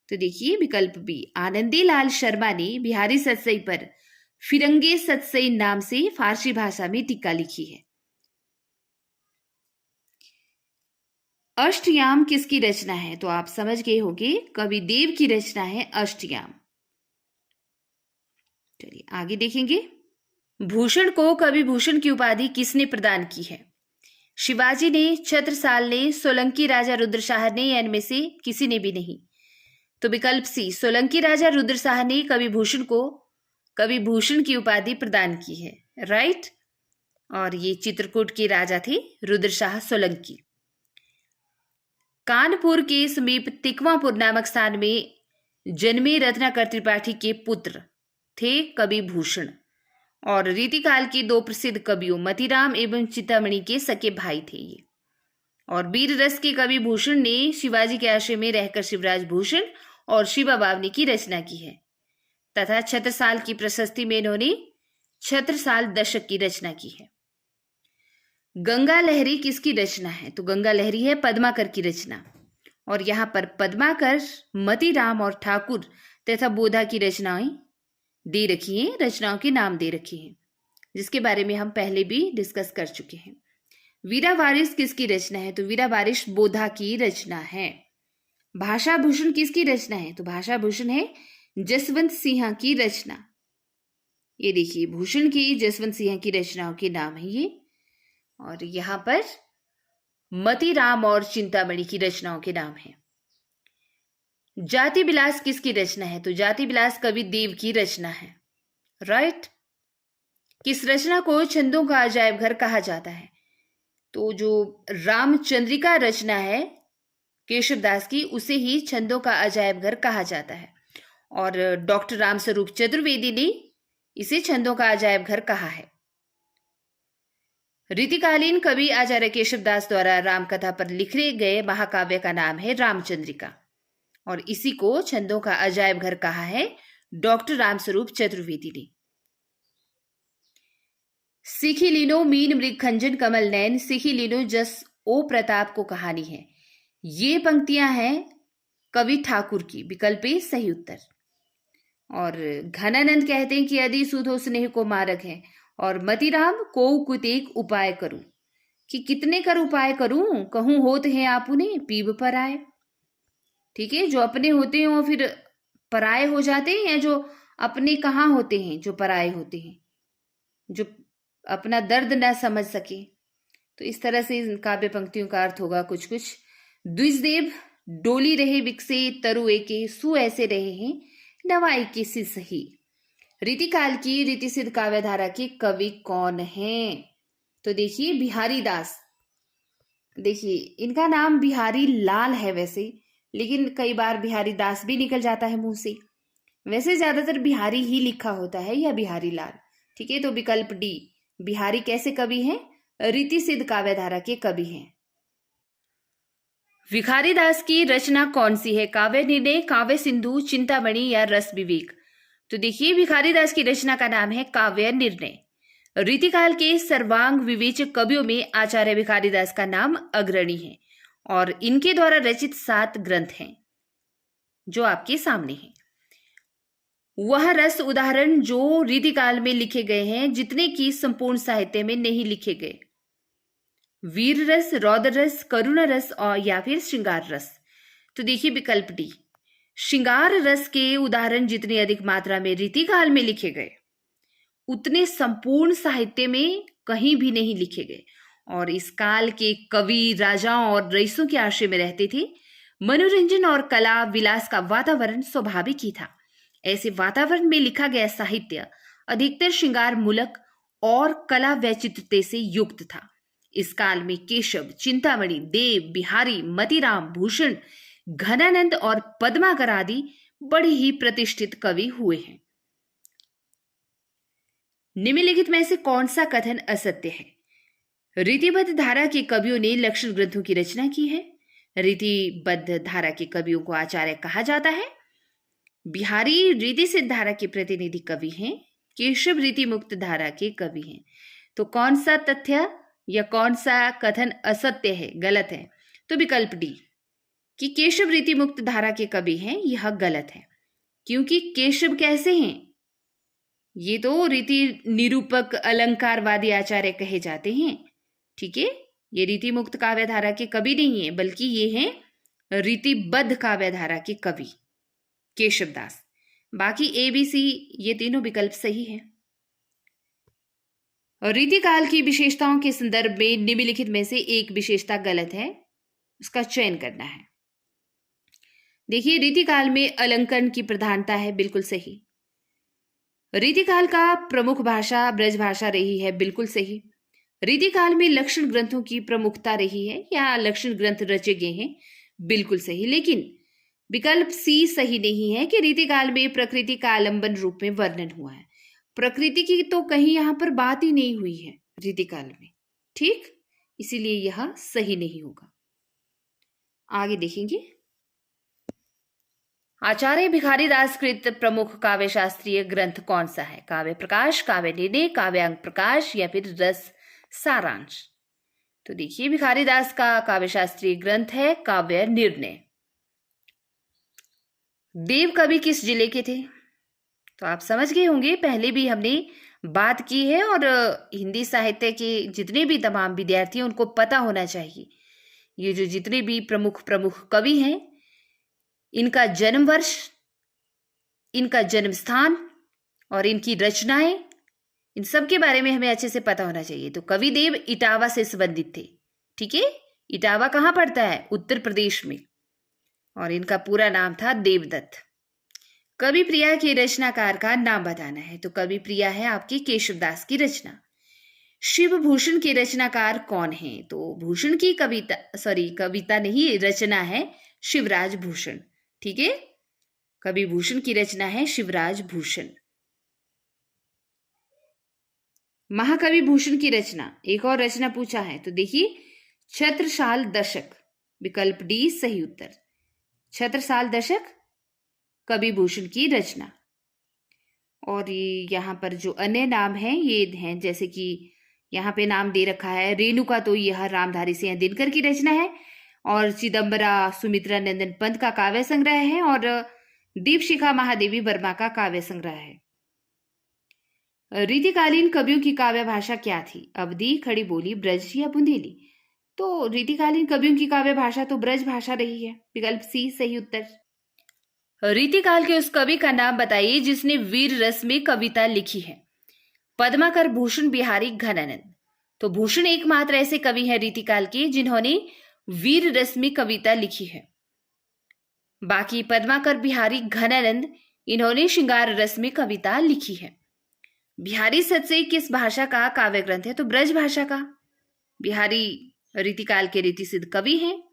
तो देखिए, विकल्प बी आनंदी लाल शर्मा ने बिहारी सतसई पर फिरंगे सतसई नाम से फारसी भाषा में टीका लिखी है। अष्टयाम किसकी रचना है? तो आप समझ गए होंगे, कवि देव की रचना है अष्टयाम। चलिए आगे देखेंगे। भूषण को कवि भूषण की उपाधि किसने प्रदान की है? शिवाजी ने, छत्रसाल ने, सोलंकी राजा रुद्रशाह ने या इनमें से किसी ने भी नहीं? तो विकल्प सी सोलंकी राजा रुद्रशाह ने कवि भूषण को कवि भूषण की उपाधि प्रदान की है। राइट, और ये चित्रकूट के राजा थे रुद्रशाह सोलंकी। कानपुर के समीप तिकवापुर नामक स्थान में जन्मे रत्नाकर त्रिपाठी के पुत्र थे कवि भूषण। और रीतिकाल के 2 प्रसिद्ध कवियों मतीराम एवं चिंतामणि के सके भाई थे ये। और वीर रस के कवि भूषण ने शिवाजी के आश्रय में रहकर शिवराज भूषण और शिबा वाबनी की रचना की है तथा छत्रसाल की प्रशस्ति में इन्होंने छत्रसाल दशक की रचना की है। गंगा लहरी किसकी रचना है? तो गंगा लहरी है पद्माकर की रचना। और यहाँ पर पद्माकर, मतीराम और ठाकुर तथा बोधा की रचनाएं दे रखी हैं, रचनाओं के नाम दे रखे हैं, जिसके बारे में हम पहले भी डिस्कस कर चुके हैं। वीरा वारिस किसकी रचना है? तो वीरा वारिस बोधा की रचना है। भाषा भूषण किसकी रचना है? तो भाषा भूषण है जसवंत सिंह की रचना। ये देखिए, भूषण की जसवंत सिंह की रचनाओं के नाम है ये। और यहाँ पर मतीराम और चिंतामणि की रचनाओं के नाम है। जाति विलास किसकी रचना है? तो जाति विलास कवि देव की रचना है। राइट, किस रचना को छंदों का अजायब घर कहा जाता है? तो जो रामचंद्रिका रचना है केशवदास की, उसे ही छंदों का अजायब घर कहा जाता है। और डॉक्टर रामस्वरूप चतुर्वेदी ने इसे छंदों का अजायब घर कहा है। रीतिकालीन कवि आचार्य केशवदास द्वारा रामकथा पर लिखे गए महाकाव्य का नाम है रामचंद्रिका, और इसी को छंदों का अजायब घर कहा है डॉक्टर रामस्वरूप चतुर्वेदी ने। सीखी लीनो मीन मृग खंजन कमल नैन, सीखी लीनो जस ओ प्रताप को कहानी है। ये पंक्तियां हैं कवि ठाकुर की। विकल्प ए सही उत्तर। और घनानंद कहते हैं कि यदि सुधो स्नेह को मारक है। और मतीराम को कुतेक उपाय करूं, कि कितने कर उपाय करूं, कहूं होत हैं आप उन्हें पीब पर आए। ठीक है, जो अपने होते हैं वो फिर पराये हो जाते हैं, या जो अपने कहाँ होते हैं, जो पराये होते हैं, जो अपना दर्द न समझ सके। तो इस तरह से इन काव्य पंक्तियों का अर्थ होगा कुछ कुछ। द्विजदेव डोली रहे विकसे तरुए के, सु ऐसे रहे हैं नवाई के सी सही। रीतिकाल की रीति सिद्ध काव्य धारा के कवि कौन हैं? तो देखिए बिहारी दास। देखिए इनका नाम बिहारी लाल है वैसे, लेकिन कई बार बिहारी दास भी निकल जाता है मुंह से। वैसे ज्यादातर बिहारी ही लिखा होता है या बिहारी लाल। ठीक है, तो विकल्प डी, बिहारी कैसे कवि हैं? रीति सिद्ध काव्य धारा के कवि हैं। भिखारी दास की रचना कौन सी है? काव्य निर्णय, काव्य सिंधु, चिंतामणि या रस विवेक। तो देखिए भिखारी दास की रचना का नाम है काव्य निर्णय। रीतिकाल के सर्वांग विवेचक कवियों में आचार्य भिखारी दास का नाम अग्रणी है और इनके द्वारा रचित 7 ग्रंथ हैं जो आपके सामने हैं। वह रस उदाहरण जो रीतिकाल में लिखे गए हैं जितने की संपूर्ण साहित्य में नहीं लिखे गए। वीर रस, रौद्र रस, करुण रस और या फिर श्रृंगार रस। तो देखिए विकल्प डी, श्रृंगार रस के उदाहरण जितनी अधिक मात्रा में रीतिकाल में लिखे गए उतने संपूर्ण साहित्य में कहीं भी नहीं लिखे गए। और इस काल के कवि राजाओं और रईसों के आश्रय में रहते थे। मनोरंजन और कला विलास का वातावरण स्वाभाविक ही था। ऐसे वातावरण में लिखा गया साहित्य अधिकतर श्रृंगार मूलक और कला वैचित्रता से युक्त था। इस काल में केशव, चिंतामणि, देव, बिहारी, मतीराम, भूषण, घनानंद और पद्माकर आदि बड़े ही प्रतिष्ठित कवि हुए हैं। निम्नलिखित में से कौन सा कथन असत्य है? रीतिबद्ध धारा के कवियों ने लक्षण ग्रंथों की रचना की है। रीतिबद्ध धारा के कवियों को आचार्य कहा जाता है। बिहारी रीति सिद्ध धारा के प्रतिनिधि कवि हैं। केशव रीति मुक्त धारा के कवि हैं। तो कौन सा तथ्य या कौन सा कथन असत्य है, गलत है? तो विकल्प डी कि केशव रीति मुक्त धारा के कवि हैं, यह गलत है। क्योंकि केशव कैसे हैं? ये तो रीति निरूपक अलंकारवादी आचार्य कहे जाते हैं। ठीक है, ये रीति मुक्त काव्य धारा के कवि नहीं है, बल्कि ये हैं रीतिबद्ध काव्य धारा के कवि केशव दास। बाकी ए बी सी ये तीनों विकल्प सही है। रीतिकाल की विशेषताओं के संदर्भ में निम्नलिखित में से एक विशेषता गलत है, उसका चयन करना है। देखिए रीतिकाल में अलंकरण की प्रधानता है, बिल्कुल सही। रीतिकाल का प्रमुख भाषा ब्रज भाषा रही है, बिल्कुल सही। रीतिकाल में लक्षण ग्रंथों की प्रमुखता रही है या लक्षण ग्रंथ रचे गए हैं, बिल्कुल सही। लेकिन विकल्प सी सही नहीं है कि रीतिकाल में प्रकृति का आलंबन रूप में वर्णन हुआ है। प्रकृति की तो कहीं यहां पर बात ही नहीं हुई है रीतिकाल में। ठीक, इसीलिए यह सही नहीं होगा। आगे देखेंगे। आचार्य भिखारी दास कृत प्रमुख काव्य शास्त्रीय ग्रंथ कौन सा है? काव्य प्रकाश, काव्य निर्णय, काव्यांग प्रकाश या फिर रस सारांश। तो देखिए भिखारी दास का काव्य शास्त्रीय ग्रंथ है काव्य निर्णय। देव कवि किस जिले के थे? तो आप समझ गए होंगे, पहले भी हमने बात की है और हिंदी साहित्य के जितने भी तमाम विद्यार्थी हैं उनको पता होना चाहिए। ये जो जितने भी प्रमुख कवि हैं, इनका जन्म वर्ष, इनका जन्म स्थान और इनकी रचनाएं, इन सब के बारे में हमें अच्छे से पता होना चाहिए। तो कवि देव इटावा से संबंधित थे। ठीक है, इटावा कहाँ पड़ता है? उत्तर प्रदेश में। और इनका पूरा नाम था देवदत्त। कवि प्रिया के रचनाकार का नाम बताना है। तो कवि प्रिया है आपकी केशवदास की रचना। शिव भूषण के रचनाकार कौन है? तो भूषण की कविता नहीं, रचना है शिवराज भूषण। ठीक है, कवि भूषण की रचना है शिवराज भूषण। महाकवि भूषण की रचना, एक और रचना पूछा है। तो देखिए छत्रसाल दशक, विकल्प डी सही उत्तर। छत्रसाल दशक कवि भूषण की रचना। और यहाँ पर जो अन्य नाम हैं ये हैं, जैसे कि यहाँ पे नाम दे रखा है रेणुका, तो यह रामधारी सिंह दिनकर की रचना है। और चिदम्बरा सुमित्रा नंदन पंत का काव्य संग्रह है। और दीपशिखा महादेवी वर्मा का काव्य संग्रह है। रीतिकालीन कवियों की काव्य भाषा क्या थी? अवधी, खड़ी बोली, ब्रज या बुंदेली? तो रीतिकालीन कवियों की काव्य भाषा तो ब्रज भाषा रही है। विकल्प सी सही उत्तर। रीतिकाल के उस कवि का नाम बताइए जिसने वीर रस में कविता लिखी है। पद्माकर, भूषण, बिहारी, घनानंद? तो भूषण एकमात्र ऐसे कवि हैं रीतिकाल के जिन्होंने वीर रस में कविता लिखी है। बाकी पद्माकर, बिहारी, घनानंद इन्होंने श्रृंगार रस में कविता लिखी है। बिहारी सतसई किस भाषा का काव्य ग्रंथ है? तो ब्रज भाषा का। बिहारी रीतिकाल के रीति सिद्ध कवि हैं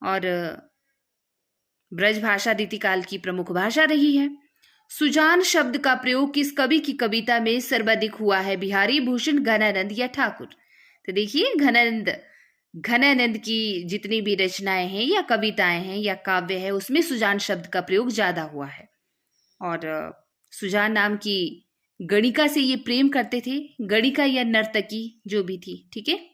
और ब्रज भाषा रीतिकाल की प्रमुख भाषा रही है। सुजान शब्द का प्रयोग किस कवि की कविता में सर्वाधिक हुआ है? बिहारी, भूषण, घनानंद या ठाकुर? तो देखिए घनानंद की जितनी भी रचनाएं हैं या कविताएं हैं या काव्य है उसमें सुजान शब्द का प्रयोग ज्यादा हुआ है। और सुजान नाम की गणिका से ये प्रेम करते थे, गणिका या नर्तकी जो भी थी, ठीक है।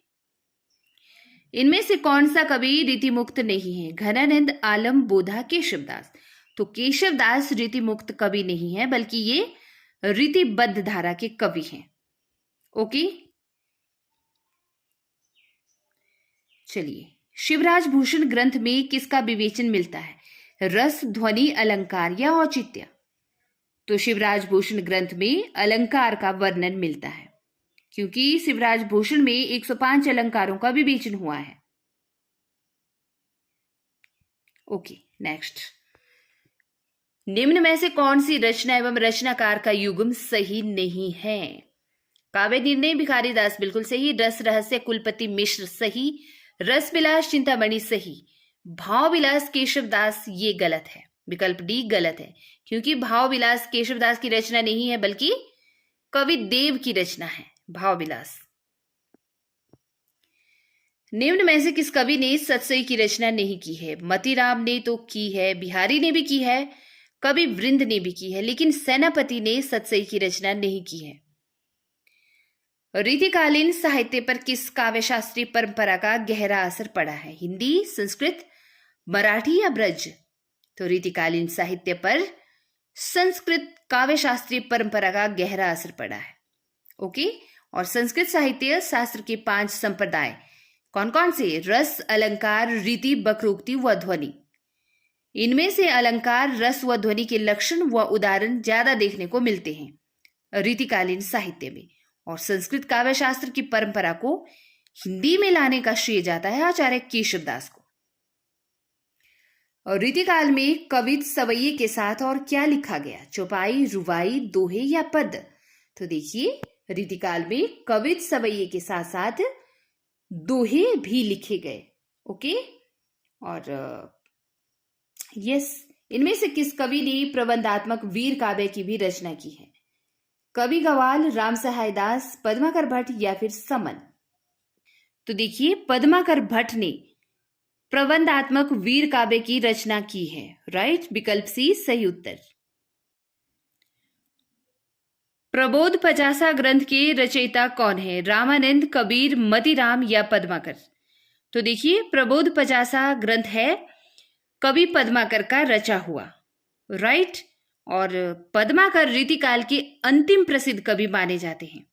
इनमें से कौन सा कवि रीतिमुक्त नहीं है? घनानंद, आलम, बोधा, केशवदास? तो केशवदास रीतिमुक्त कवि नहीं है बल्कि ये रीतिबद्ध धारा के कवि हैं। ओके, चलिए शिवराज भूषण ग्रंथ में किसका विवेचन मिलता है? रस, ध्वनि, अलंकार या औचित्य? तो शिवराज भूषण ग्रंथ में अलंकार का वर्णन मिलता है क्योंकि शिवराज भूषण में 105 अलंकारों का विवेचन हुआ है। Okay, next. निम्न में से कौन सी रचना एवं रचनाकार का युग्म सही नहीं है? काव्य निर्णय भिखारी दास बिल्कुल सही, रस रहस्य कुलपति मिश्र सही, रस विलास चिंतामणि सही, भाव विलास केशवदास ये गलत है। विकल्प डी गलत है क्योंकि भाव विलास केशवदास की रचना नहीं है बल्कि कवि देव की रचना है भाव विलास। निम्न में से किस कवि ने सतसई की रचना नहीं की है? मतीराम ने तो की है, बिहारी ने भी की है, कवि वृंद ने भी की है, लेकिन सेनापति ने सतसई की रचना नहीं की है। रीतिकालीन साहित्य पर किस काव्य शास्त्रीय परंपरा का गहरा असर पड़ा है? हिंदी, संस्कृत, मराठी या ब्रज? तो रीतिकालीन साहित्य पर संस्कृत काव्य शास्त्रीय परंपरा का गहरा असर पड़ा है। ओके, और संस्कृत साहित्य शास्त्र के 5 संप्रदाय कौन कौन से? रस, अलंकार, रीति, वक्रोक्ति व ध्वनि। इनमें से अलंकार, रस व ध्वनि के लक्षण व उदाहरण ज्यादा देखने को मिलते हैं रीतिकालीन साहित्य में। और संस्कृत काव्य शास्त्र की परंपरा को हिंदी में लाने का श्रेय जाता है आचार्य केशवदास को। और रीतिकाल में कवित सवैये के साथ और क्या लिखा गया? चौपाई, रुबाई, दोहे या पद? तो देखिए रीतिकाल में कवित सवैये के साथ साथ दोहे भी लिखे गए। ओके, और यस, इनमें से किस कवि ने प्रबंधात्मक वीर काव्य की भी रचना की है? कवि गवाल, राम सहाय दास, पद्माकर भट्ट या फिर समन? तो देखिए पद्माकर भट्ट ने प्रबंधात्मक वीर काव्य की रचना की है। राइट, विकल्प सी सही उत्तर। प्रबोध पचासा ग्रंथ के रचयिता कौन है? रामानंद, कबीर, मतीराम या पद्माकर? तो देखिए प्रबोध पचासा ग्रंथ है कवि पद्माकर का रचा हुआ। राइट, और पद्माकर रीतिकाल के अंतिम प्रसिद्ध कवि माने जाते हैं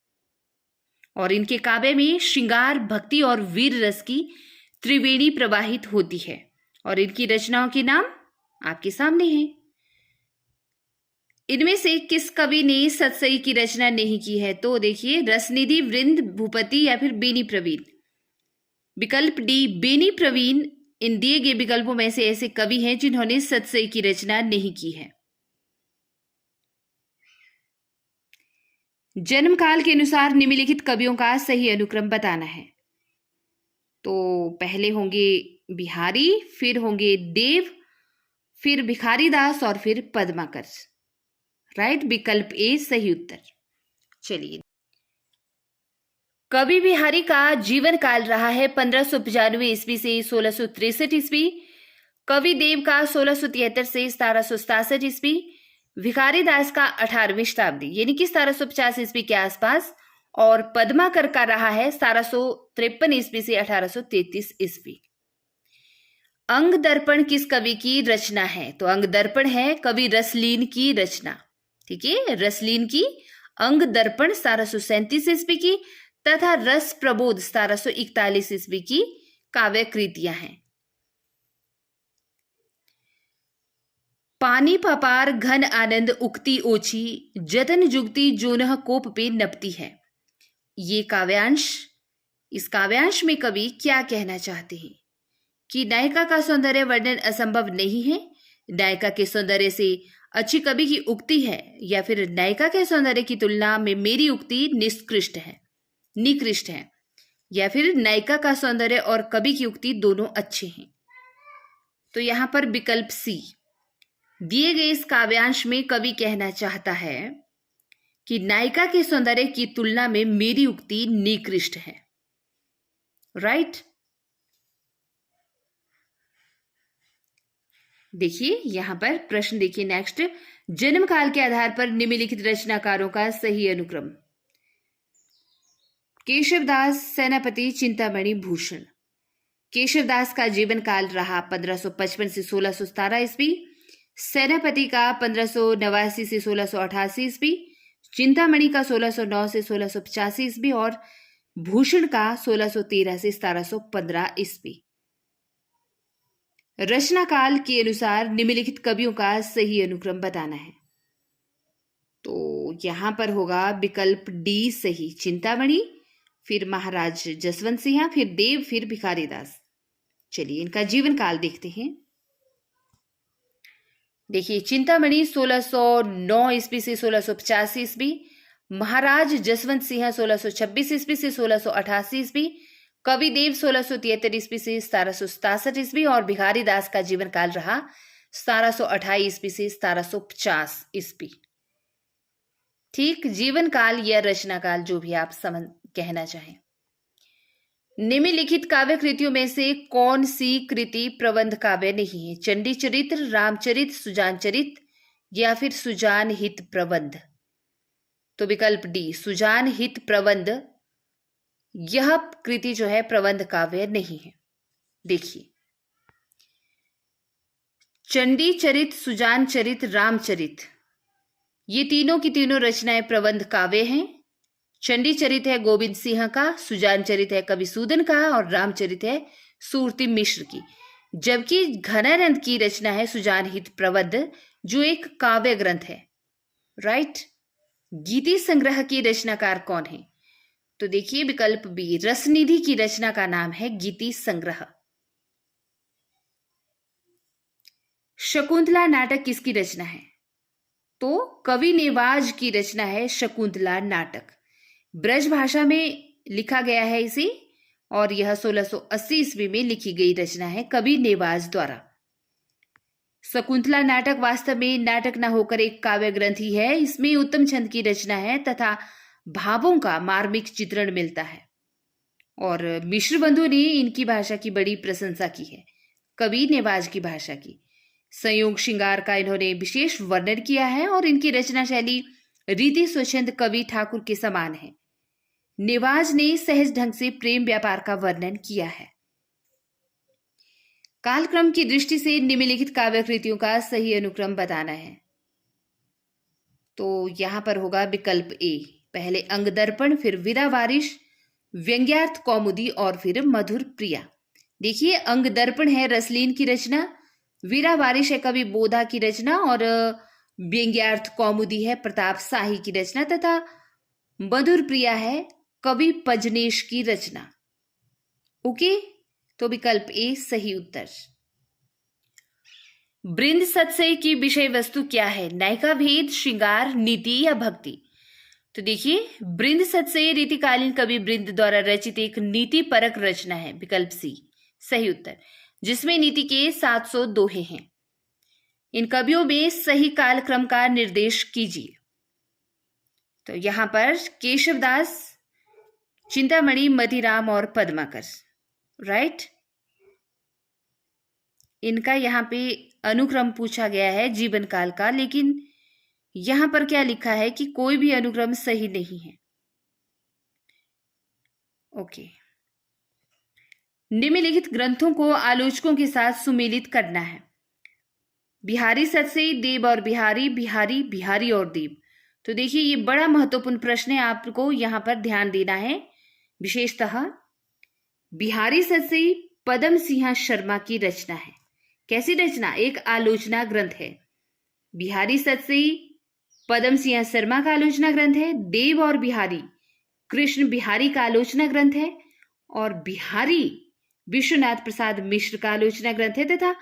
और इनके काव्य में श्रृंगार, भक्ति और वीर रस की त्रिवेणी प्रवाहित होती है। और इनकी रचनाओं के नाम आपके सामने हैं। इनमें से किस कवि ने सतसई की रचना नहीं की है? तो देखिए रसनिधि, वृंद, भूपति या फिर बेनी प्रवीण? विकल्प डी बेनी प्रवीण इन दिए गए विकल्पों में से ऐसे कवि हैं जिन्होंने सतसई की रचना नहीं की है। जन्म काल के अनुसार निम्नलिखित कवियों का सही अनुक्रम बताना है। तो पहले होंगे बिहारी, फिर होंगे देव, फिर भिखारी दास और फिर पद्माकर। राइट, विकल्प ए सही उत्तर। चलिए, कवि बिहारी का जीवन काल रहा है 1595 ईस्वी से 1663 ईस्वी। कवि देव का 1673 से 1767 ईस्वी। भिखारी दास का 18वीं शताब्दी यानी कि 1750 ईस्वी के आसपास, और पद्माकर का रहा है 1753 ईस्वी से 1833 ईस्वी। अंग दर्पण किस कवि की रचना है? तो अंग दर्पण है कवि रसलीन की रचना। ठीक है, रसलीन की अंग दर्पण 1737 ईस्वी की तथा रस प्रबोध 1741 ईस्वी की काव्य कृतियां हैं। पानी पपार घन आनंद उक्ति ओछी, जतन जुगती जोनह कोप पे नपती है। ये काव्यांश, इस काव्यांश में कवि क्या कहना चाहते हैं कि नायिका का सौंदर्य वर्णन असंभव नहीं है, नायिका के सौंदर्य से अच्छी कवि की उक्ति है, या फिर नायिका के सौंदर्य की तुलना में मेरी उक्ति निकृष्ट है, या फिर नायिका का सौंदर्य और कवि की उक्ति दोनों अच्छे हैं। तो यहां पर विकल्प सी, दिए गए इस काव्यांश में कवि कहना चाहता है कि नायिका के सौंदर्य की तुलना में मेरी उक्ति निकृष्ट है। राइट। देखिए यहां पर प्रश्न देखिए नेक्स्ट, जन्म काल के आधार पर निम्नलिखित रचनाकारों का सही अनुक्रम। केशवदास, सेनापति, चिंतामणि, भूषण। केशवदास का जीवन काल रहा 1555 से 1617 ईस्वी, सेनापति का 1589 से 1688 ईस्वी, चिंतामणि का 1609 से 1685 ईस्वी और भूषण का 1613 से 1715 ईस्वी। रचना काल के अनुसार निम्नलिखित कवियों का सही अनुक्रम बताना है। तो यहां पर होगा विकल्प डी सही, चिंतामणि, फिर महाराज जसवंत सिंह, फिर देव, फिर भिखारी दास। चलिए इनका जीवन काल देखते हैं। देखिए चिंतामणि 1609 ईस्वी से 1685 ईस्वी, महाराज जसवंत सिंह 1626 ईस्वी से 1688 ईस्वी, कवि देव 1673 ईस्वी से 1767 ईस्वी और भिखारी दास का जीवन काल रहा 1728 ईस्वी से 1750 ईस्वी। ठीक, जीवन काल या रचना काल जो भी आप समझ कहना चाहें। निम्नलिखित काव्य कृतियों में से कौन सी कृति प्रबंध काव्य नहीं है? चंडी चरित्र, रामचरित, सुजान चरित या फिर सुजान हित प्रबंध। तो विकल्प डी सुजान हित प्रबंध, यह कृति जो है प्रबंध काव्य नहीं है। देखिए चंडी चरित, सुजान चरित, रामचरित, ये तीनों की तीनों रचनाएं प्रबंध काव्य हैं। चंडी चरित है गोविंद सिंह का, सुजान चरित है कवि सूदन का और रामचरित है सूरती मिश्र की, जबकि घनानंद की रचना है सुजान हित प्रबंध जो एक काव्य ग्रंथ है। राइट। गीति संग्रह की रचनाकार कौन है? तो देखिए विकल्प बी, रसनिधि की रचना का नाम है गीति संग्रह। शकुंतला नाटक किसकी रचना है? तो कवि नेवाज की रचना है शकुंतला नाटक। ब्रज भाषा में लिखा गया है इसे और यह 1680 ईस्वी में लिखी गई रचना है कवि नेवाज द्वारा। शकुंतला नाटक वास्तव में नाटक न होकर एक काव्य ग्रंथ ही है। इसमें उत्तम छंद की रचना है तथा भावों का मार्मिक चित्रण मिलता है और मिश्र बंधु ने इनकी भाषा की बड़ी प्रशंसा की है, कवि नेवाज की भाषा की। संयोग श्रृंगार का इन्होंने विशेष वर्णन किया है और इनकी रचना शैली रीति स्वच्छंद कवि ठाकुर के समान है। नेवाज ने सहज ढंग से प्रेम व्यापार का वर्णन किया है। कालक्रम की दृष्टि से निम्नलिखित काव्य कृतियों का सही अनुक्रम बताना है। तो यहां पर होगा विकल्प ए, पहले अंग दर्पण, फिर वीरा वारिश, व्यंग्यार्थ कौमुदी और फिर मधुर प्रिया। देखिए अंग दर्पण है रसलीन की रचना, वीरा वारिश है कवि बोधा की रचना और व्यंग्यार्थ कौमुदी है प्रताप शाही की रचना तथा मधुर प्रिया है कवि पजनेश की रचना। ओके, तो विकल्प ए सही उत्तर। बृंद सत्सई की विषय वस्तु क्या है? नायिका भेद, श्रृंगार, नीति या भक्ति। तो देखिए बृंद सत्सई रीतिकालीन कवि बृंद द्वारा रचित एक नीति परक रचना है, विकल्प सी सही उत्तर, जिसमें नीति के 700 दोहे हैं। इन कवियों में सही कालक्रम का निर्देश कीजिए। तो यहां पर केशवदास, चिंतामणि, मतिराम और पद्माकर। राइट। इनका यहाँ पे अनुक्रम पूछा गया है जीवन काल का, लेकिन यहां पर क्या लिखा है कि कोई भी अनुक्रम सही नहीं है। ओके। निम्नलिखित ग्रंथों को आलोचकों के साथ सुमेलित करना है। बिहारी सतसई, देव और बिहारी, बिहारी, बिहारी और देव। तो देखिए ये बड़ा महत्वपूर्ण प्रश्न है, आपको यहां पर ध्यान देना है। विशेषतः बिहारी सतसई पदम सिंह शर्मा की रचना है। कैसी रचना? एक आलोचना ग्रंथ है। बिहारी सतसई पदम सिंह शर्मा का आलोचना ग्रंथ है। देव और बिहारी कृष्ण बिहारी का आलोचना ग्रंथ है। और बिहारी विश्वनाथ प्रसाद मिश्र का आलोचना ग्रंथ है। तथा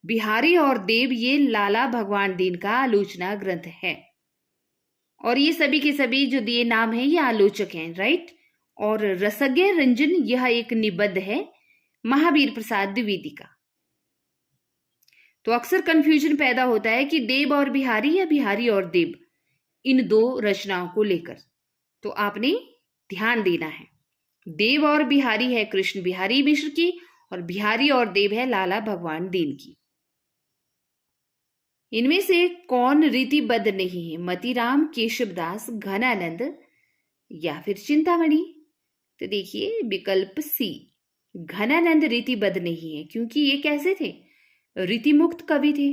बिहारी और देव ये लाला भगवान दीन का आलोचना ग्रंथ है। और ये सभी के सभी जो दिए नाम है ये आलोचक हैं, राइट। और रसज्ञ रंजन यह एक निबद्ध है महावीर प्रसाद द्विवेदी का। तो अक्सर कंफ्यूजन पैदा होता है कि देव और बिहारी या बिहारी और देव, इन दो रचनाओं को लेकर। तो आपने ध्यान देना है, देव और बिहारी है कृष्ण बिहारी मिश्र की, और बिहारी और देव है लाला भगवान दीन की। इनमें से कौन रीतिबद्ध नहीं है? मतीराम, केशवदास, घनानंद या फिर चिंतामणि? तो देखिए विकल्प सी, घनानंद रीतिबद्ध नहीं है, क्योंकि ये कैसे थे? रीतिमुक्त कवि थे।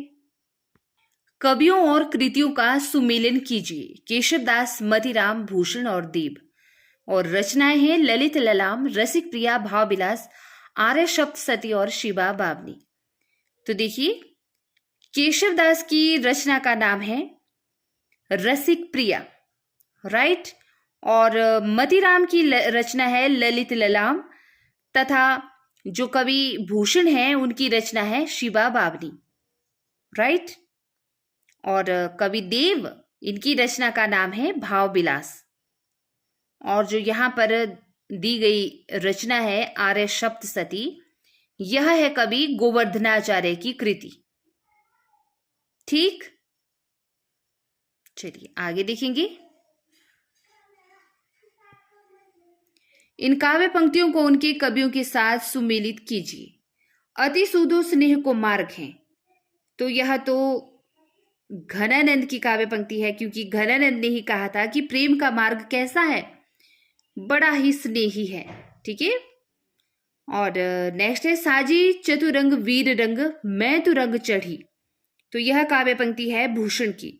कवियों और कृतियों का सुमेलन कीजिए। केशवदास, मतीराम, भूषण और देव। और रचनाएं हैं ललित ललाम, रसिक प्रिया, भावविलास, आर्य सप्तशती और शिवा बावनी। तो देखिए केशवदास की रचना का नाम है रसिक प्रिया, राइट। और मतीराम की रचना है ललित ललाम, तथा जो कवि भूषण है उनकी रचना है शिवा बावनी, राइट। और कवि देव, इनकी रचना का नाम है भावविलास। और जो यहां पर दी गई रचना है आर्य सप्तशती, यह है कवि गोवर्धनाचार्य की कृति। ठीक, चलिए आगे देखेंगे। इन काव्य पंक्तियों को उनके कवियों के साथ सुमेलित कीजिए। अति सूदो स्नेह को मार्ग है। तो यह तो घनानंद की काव्य पंक्ति है, क्योंकि घनानंद ने ही कहा था कि प्रेम का मार्ग कैसा है? बड़ा ही स्नेही है, ठीक है। और नेक्स्ट है साजी चतुरंग वीर रंग, मैं तो रंग चढ़ी। तो यह काव्य पंक्ति है भूषण की।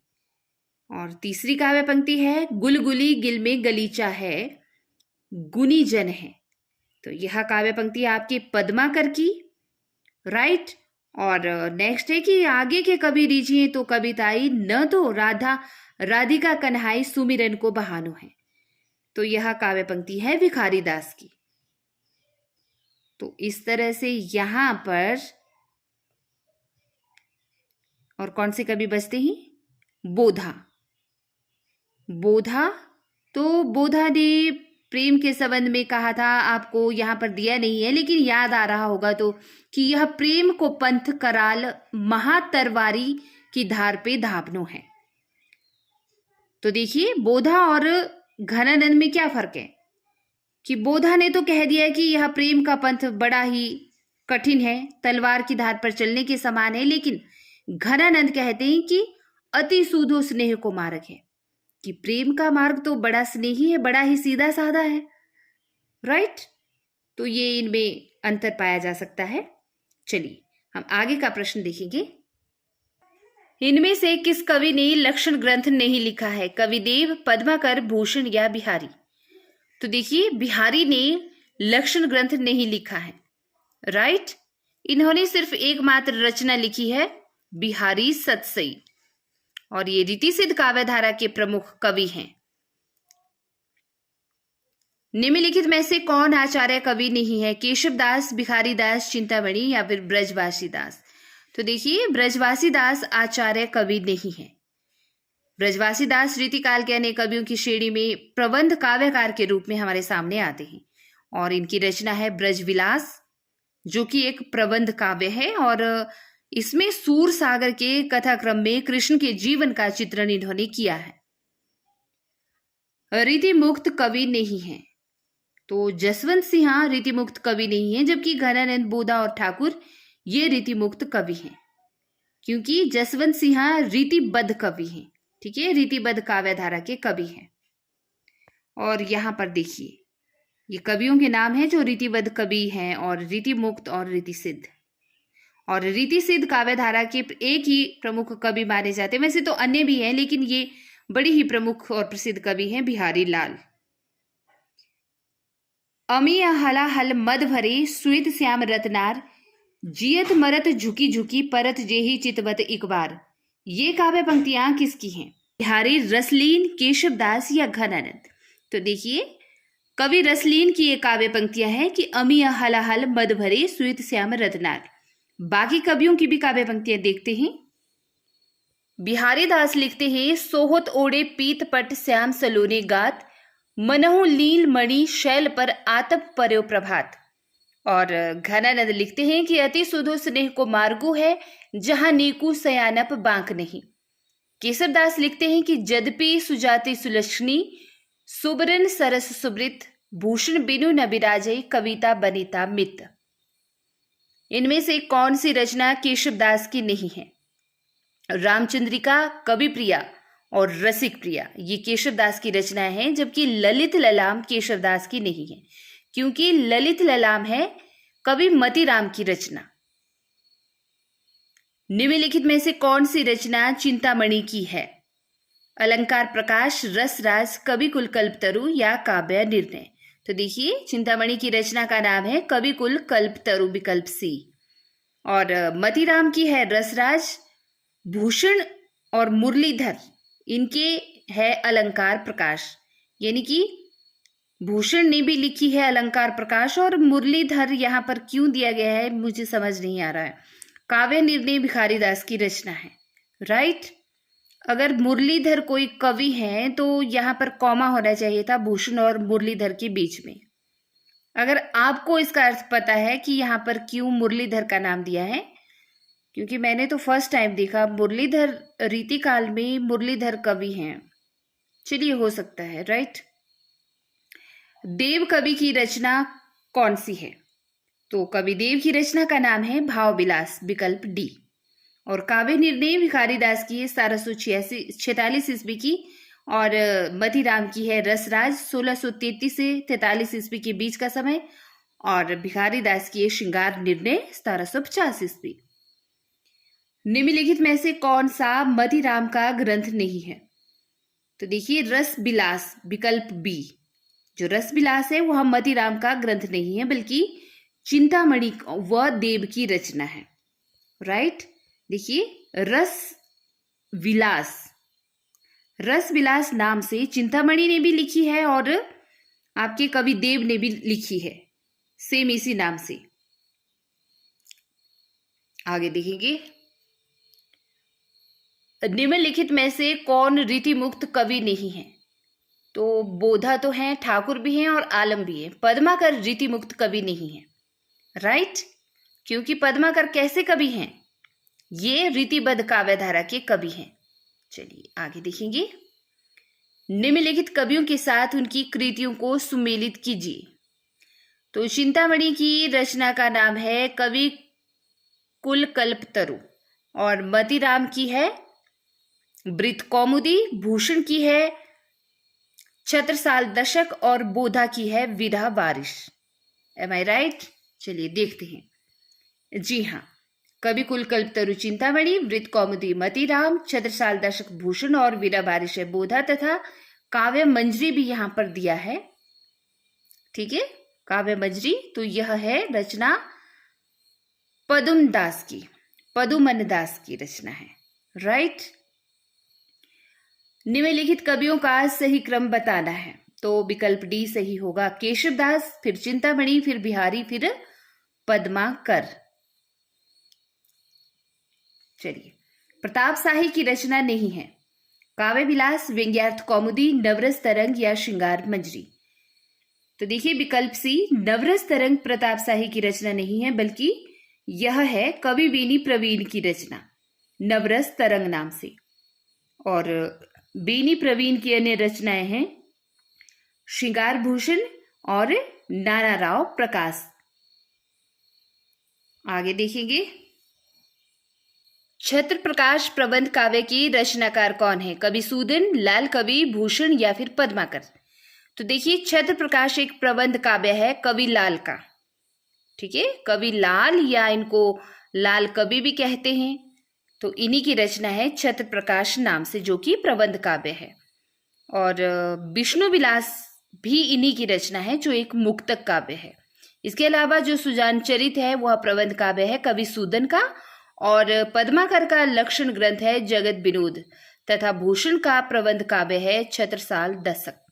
और तीसरी काव्य पंक्ति है गुलगुली गिल में गलीचा है, गुनी जन है। तो यह काव्य पंक्ति आपकी पद्माकर की, राइट। और नेक्स्ट है कि आगे के कवि रीझिए तो कविताई, न तो राधिका कन्हाई सुमिरन को बहानो है। तो यह काव्य पंक्ति है भिखारी दास की। तो इस तरह से यहां पर और कौन से कवि बचते हैं? बोधा। बोधा, तो बोधा ने प्रेम के संबंध में कहा था, आपको यहां पर दिया नहीं है लेकिन याद आ रहा होगा तो, कि यह प्रेम को पंथ कराल महातरवारी की धार पे धापनो है। तो देखिए बोधा और घनानंद में क्या फर्क है कि बोधा ने तो कह दिया कि यह प्रेम का पंथ बड़ा ही कठिन है, तलवार की धार पर चलने के समान है, लेकिन घनानंद कहते हैं कि अति सूदो स्नेह को मार्ग है, कि प्रेम का मार्ग तो बड़ा स्नेही है, बड़ा ही सीधा साधा है, राइट। तो ये इनमें अंतर पाया जा सकता है। चलिए हम आगे का प्रश्न देखेंगे। इनमें से किस कवि ने लक्षण ग्रंथ नहीं लिखा है? कविदेव, पद्माकर, भूषण या बिहारी? तो देखिए बिहारी ने लक्षण ग्रंथ नहीं लिखा है, राइट। इन्होंने सिर्फ एकमात्र रचना लिखी है बिहारी सतसई, और ये रीति सिद्ध काव्यधारा के प्रमुख कवि हैं। निम्नलिखित में से कौन आचार्य कवि नहीं है? केशवदास, भिखारी दास, चिंतामणि या फिर ब्रजवासी दास? तो देखिए ब्रजवासी दास आचार्य कवि नहीं है। ब्रजवासी दास रीतिकाल के अनेक कवियों की श्रेणी में प्रबंध काव्यकार के रूप में हमारे सामने आते हैं, और इनकी रचना है ब्रजविलास, जो कि एक प्रबंध काव्य है, और इसमें सूर सागर के कथाक्रम में कृष्ण के जीवन का चित्रण इन्होंने किया है। रीति मुक्त कवि नहीं है, तो जसवंत सिंह रीति मुक्त कवि नहीं है, जबकि घनानंद, बोधा और ठाकुर ये रीति मुक्त कवि हैं, क्योंकि जसवंत सिंह रीतिबद्ध कवि हैं, ठीक है, रीतिबद्ध काव्यधारा के कवि हैं। और यहाँ पर देखिए ये कवियों के नाम हैं जो रीतिबद्ध कवि हैं, और रीतिमुक्त और रीतिसिद्ध। और रीतिसिद्ध काव्यधारा के एक ही प्रमुख कवि माने जाते हैं, वैसे तो अन्य भी हैं लेकिन ये बड़ी ही प्रमुख और प्रसिद्ध कवि हैं बिहारी लाल। अमी हलाहल मद भरे श्वेत श्याम रत्नार, जियत मरत झुकी झुकी परत जेही चितवत एक बार। ये काव्य पंक्तियां किसकी हैं? बिहारी रसलीन, केशवदास या घनानंद? तो देखिए कवि रसलीन की ये काव्य पंक्तियां हैं कि अमी हलाहल मद भरे श्वेत श्याम रत्नार। बाकी कवियों की भी काव्य पंक्तियां देखते हैं। बिहारी दास लिखते हैं, सोहत ओढ़े पीत पट श्याम सलोने गात, मनहु लील मणि शैल पर आतप पर्यो प्रभात। और घनानंद लिखते हैं कि अति सुधो स्नेह को मार्गो है, जहां नीकू सयानप बांक नहीं। केशवदास लिखते हैं कि जदपि सुजाति सुलक्षणी, सुबरन सरस सुब्रित, भूषण बिनु न बिराजे, कविता बनिता मित। इनमें से कौन सी रचना केशवदास की नहीं है? रामचंद्रिका, कवि प्रिया और रसिक प्रिया ये केशवदास की रचनाएं हैं, जबकि ललित ललाम केशवदास की नहीं है, क्योंकि ललित ललाम है कवि मतीराम की रचना। निम्नलिखित में से कौन सी रचना चिंतामणि की है? अलंकार प्रकाश, रसराज, कवि कुल कल्पतरु या काव्य निर्णय? तो देखिए चिंतामणि की रचना का नाम है कवि कुल कल्पतरु, विकल्प सी। और मतीराम की है रसराज। भूषण और मुरलीधर इनके है अलंकार प्रकाश, यानी कि भूषण ने भी लिखी है अलंकार प्रकाश, और मुरलीधर यहाँ पर क्यों दिया गया है मुझे समझ नहीं आ रहा है। काव्य निर्णय भिखारी दास की रचना है, राइट। अगर मुरलीधर कोई कवि है तो यहाँ पर कॉमा होना चाहिए था भूषण और मुरलीधर के बीच में। अगर आपको इसका अर्थ पता है कि यहाँ पर क्यों मुरलीधर का नाम दिया है, क्योंकि मैंने तो फर्स्ट टाइम देखा मुरलीधर रीतिकाल में मुरलीधर कवि हैं, चलिए हो सकता है, राइट। देव कवि की रचना कौन सी है? तो कवि देव की रचना का नाम है भाव विलास, विकल्प डी। और काव्य निर्णय भिखारी दास की है 1746 ईस्वी की, और मतीराम की है रसराज 1633 से 43 ईस्वी के बीच का समय, और भिखारी दास की है श्रृंगार निर्णय 1750 ईस्वी। निम्नलिखित में से कौन सा मतीराम का ग्रंथ नहीं है? तो देखिए रस विलास, विकल्प बी। जो रस विलास है वह मतीराम का ग्रंथ नहीं है, बल्कि चिंतामणि व देव की रचना है, राइट। देखिए रस विलास नाम से चिंतामणि ने भी लिखी है और आपके कवि देव ने भी लिखी है, सेम इसी नाम से। आगे देखेंगे, निम्नलिखित में से कौन रीतिमुक्त कवि नहीं है? तो बोधा तो हैं, ठाकुर भी हैं और आलम भी है। पद्माकर रीतिमुक्त कवि नहीं है, राइट, क्योंकि पद्माकर कैसे कवि हैं? ये रीतिबद्ध काव्यधारा के कवि हैं। चलिए आगे देखेंगे, निम्नलिखित कवियों के साथ उनकी कृतियों को सुमेलित कीजिए। तो चिंतामणि की रचना का नाम है कवि कुल कल्पतरु, और मतीराम की है वृत्त कौमुदी, भूषण की है छत्रसाल दशक, और बोधा की है विरह बारिश। एम आई राइट? चलिए देखते हैं। जी हाँ, कवि कुल कल्पतरु चिंतामणि, वृत्त कौमुदी मतीराम, छत्रसाल दशक भूषण और विरह बारिश है बोधा, तथा काव्य मंजरी भी यहां पर दिया है, ठीक है, काव्य मंजरी। तो यह है रचना पदुमन दास की रचना है, राइट। निम्नलिखित कवियों का सही क्रम बताना है, तो विकल्प डी सही होगा। केशवदास, फिर चिंतामणि, फिर बिहारी, फिर पद्माकर। चलिए, प्रताप शाही की रचना नहीं है। काव्य विलास, व्यंग्यार्थ कौमुदी, नवरस तरंग या श्रृंगार मंजरी? तो देखिए विकल्प सी, नवरस तरंग प्रताप शाही की रचना नहीं है, बल्कि यह है कवि बेनी प्रवीण की रचना नवरस तरंग नाम से। और बेनी प्रवीण की अन्य रचनाएं हैं श्रृंगार भूषण और नाना राव प्रकाश। आगे देखेंगे, छत्र प्रकाश प्रबंध काव्य की रचनाकार कौन है? कवि सूदन, लाल कवि, भूषण या फिर पद्माकर? तो देखिए, छत्र प्रकाश एक प्रबंध काव्य है कवि लाल का। ठीक है, कवि लाल या इनको लाल कवि भी कहते हैं। तो इन्हीं की रचना है छत्र प्रकाश नाम से, जो कि प्रबंध काव्य है। और विष्णु विलास भी इन्हीं की रचना है, जो एक मुक्तक काव्य है। इसके अलावा जो सुजान चरित है वह प्रबंध काव्य है कवि सूदन का, और पद्माकर का लक्षण ग्रंथ है जगत विनोद, तथा भूषण का प्रबंध काव्य है छत्रसाल दशक।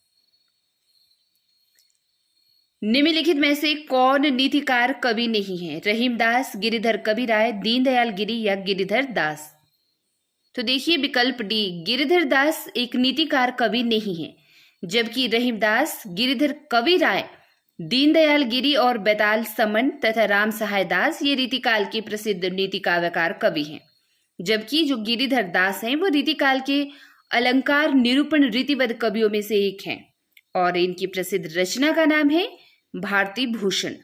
निम्नलिखित में से कौन नीतिकार कवि नहीं है? रहीमदास, गिरिधर कविराय, दीनदयाल गिरी या गिरिधर दास? तो देखिए विकल्प डी, गिरिधर दास एक नीतिकार कवि नहीं है, जबकि रहीमदास, गिरिधर कविराय, दीनदयाल गिरी और बेताल समन तथा राम सहाय दास ये रीतिकाल के प्रसिद्ध नीति काव्यकार कवि हैं। जबकि जो गिरिधर दास हैं वो रीतिकाल के अलंकार निरूपण रीतिबद्ध कवियों में से एक हैं, और इनकी प्रसिद्ध रचना का नाम है भारती भूषण।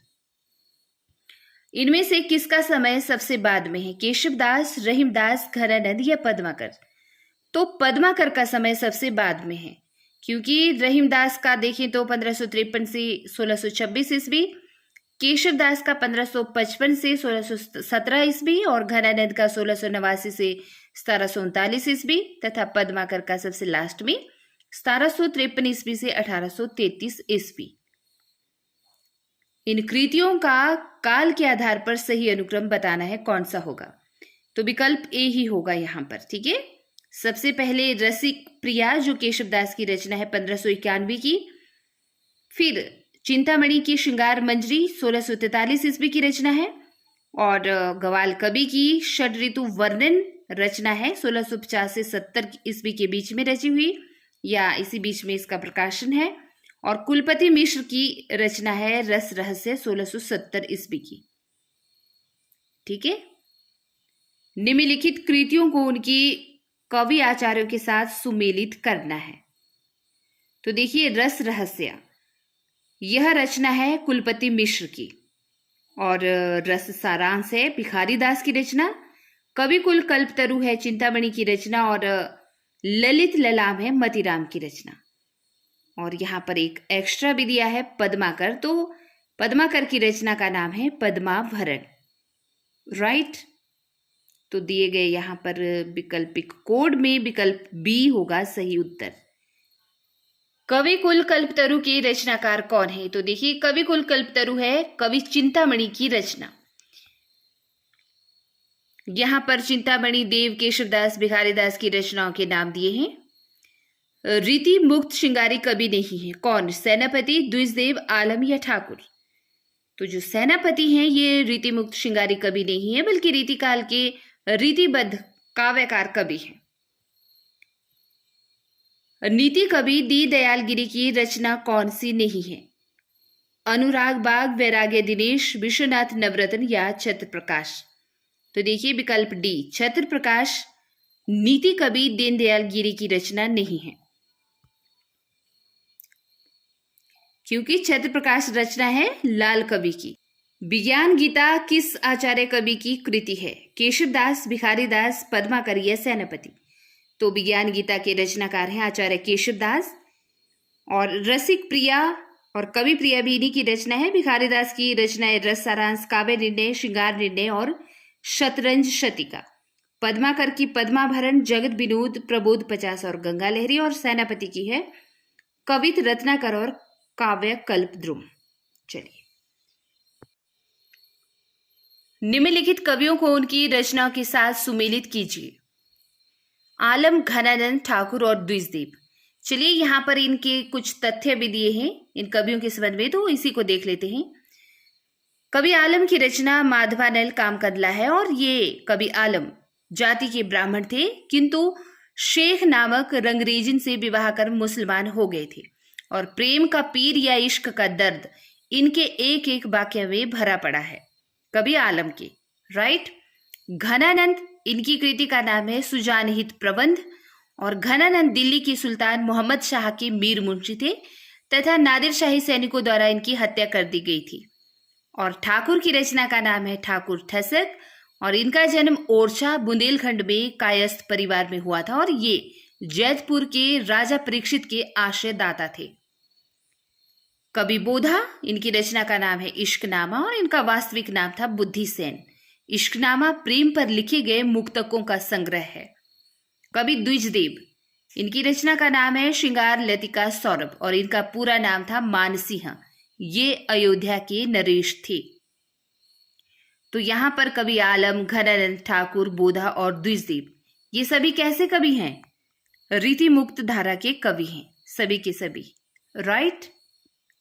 इनमें से किसका समय सबसे बाद में है? केशवदास, रहीमदास, घनानंद या पद्माकर? तो पद्माकर का समय सबसे बाद में है, क्योंकि रहीमदास का देखें तो 1553 से 1626 ईस्वी, केशवदास का 1555 से 1617 ईस्वी और घनानंद का 1689 से 1739 ईस्वी तथा पद्माकर का सबसे लास्ट में 1753 ईस्वी से 1833 ईस्वी। इन कृतियों का काल के आधार पर सही अनुक्रम बताना है, कौन सा होगा? तो विकल्प ए ही होगा यहाँ पर। ठीक है, सबसे पहले रसिक प्रिया जो केशवदास की रचना है 1591 की, फिर चिंतामणि की श्रृंगार मंजरी 1643 ईस्वी की रचना है, और गवाल कवि की षड ऋतु वर्णन रचना है 1650 से 70 ईस्वी के बीच में रची हुई, या इसी बीच में इसका प्रकाशन है, और कुलपति मिश्र की रचना है रस रहस्य 1670 ईस्वी की। ठीक है, निम्नलिखित कृतियों को उनकी कवि आचार्यों के साथ सुमेलित करना है। तो देखिए, रस रहस्य यह रचना है कुलपति मिश्र की, और रस सारांश है भिखारी दास की रचना, कवि कुल कल्पतरु है चिंतामणि की रचना, और ललित ललाम है मतीराम की रचना। और यहाँ पर एक एक्स्ट्रा भी दिया है पद्माकर, तो पद्माकर की रचना का नाम है पद्माभरण। राइट, तो दिए गए यहाँ पर विकल्पिक कोड में विकल्प बी होगा सही उत्तर। कवि कुल कल्पतरु के रचनाकार कौन है? तो देखिए, कवि कुल कल्पतरु है कवि चिंतामणि की रचना। यहाँ पर चिंतामणि देव, केशवदास, भिखारीदास की रचनाओं के नाम दिए हैं। रीति मुक्त श्रृंगारी कवि नहीं है, कौन? सेनापति, द्विजदेव, आलम या ठाकुर? तो जो सेनापति हैं ये रीति मुक्त श्रृंगारी कवि नहीं है, बल्कि रीतिकाल के रीतिबद्ध काव्यकार कवि हैं। नीति कवि दीनदयाल गिरी की रचना कौन सी नहीं है? अनुराग बाग, वैराग्य दिनेश, विश्वनाथ नवरत्न या छत्र प्रकाश? तो देखिए विकल्प डी, छत्र प्रकाश नीति कवि दीनदयाल गिरी की रचना नहीं है, क्योंकि छत्र प्रकाश रचना है लाल कवि की। विज्ञान गीता किस आचार्य कवि की कृति है? केशवदास, भिखारीदास, पद्माकर या सेनापति? तो विज्ञान गीता के रचनाकार हैं आचार्य केशवदास, और रसिक प्रिया और कवि प्रिया भी इन्हीं की रचना है। भिखारीदास की रचना है रस सारांश, काव्य निर्णय, श्रृंगार निर्णय और शतरंज शतिका। पद्माकर की पद्माभरण, जगत विनोद, प्रबोध 50 और गंगा लहरी, और सेनापति की है कवित रत्नाकर और काव्य कल्पद्रुम। चलिए, निम्नलिखित कवियों को उनकी रचनाओं के साथ सुमेलित कीजिए। आलम, घनानंद, ठाकुर और द्विजदेव। चलिए, यहाँ पर इनके कुछ तथ्य भी दिए हैं इन कवियों के संबंध में, तो इसी को देख लेते हैं। कवि आलम की रचना माधवानल कामकदला है, और ये कवि आलम जाति के ब्राह्मण थे, किंतु शेख नामक रंगरेजिन से विवाह कर मुसलमान हो गए थे, और प्रेम का पीर या इश्क का दर्द इनके एक एक वाक्य में भरा पड़ा है कवि आलम के। राइट, घनानंद इनकी कृति का नाम है सुजानहित प्रबंध, और घनानंद दिल्ली की सुल्तान मोहम्मद शाह के मीर मुंशी थे तथा नादिर शाही सैनिकों द्वारा इनकी हत्या कर दी गई थी। और ठाकुर की रचना का नाम है ठाकुर ठसक, और इनका जन्म ओरछा बुंदेलखंड में कायस्थ परिवार में हुआ था और ये जैतपुर के राजा परीक्षित के आश्रयदाता थे। कवि बोधा, इनकी रचना का नाम है इश्कनामा और इनका वास्तविक नाम था बुद्धिसेन। इश्कनामा प्रेम पर लिखे गए मुक्तकों का संग्रह है। कवि द्विजदेव, इनकी रचना का नाम है श्रृंगार लतिका सौरभ और इनका पूरा नाम था मानसिंह। ये अयोध्या के नरेश थे। तो यहां पर कवि आलम, घनानंद ठाकुर, बोधा और द्विजदेव ये सभी कैसे कवि हैं? रीति मुक्त धारा के कवि हैं, सभी के सभी। राइट,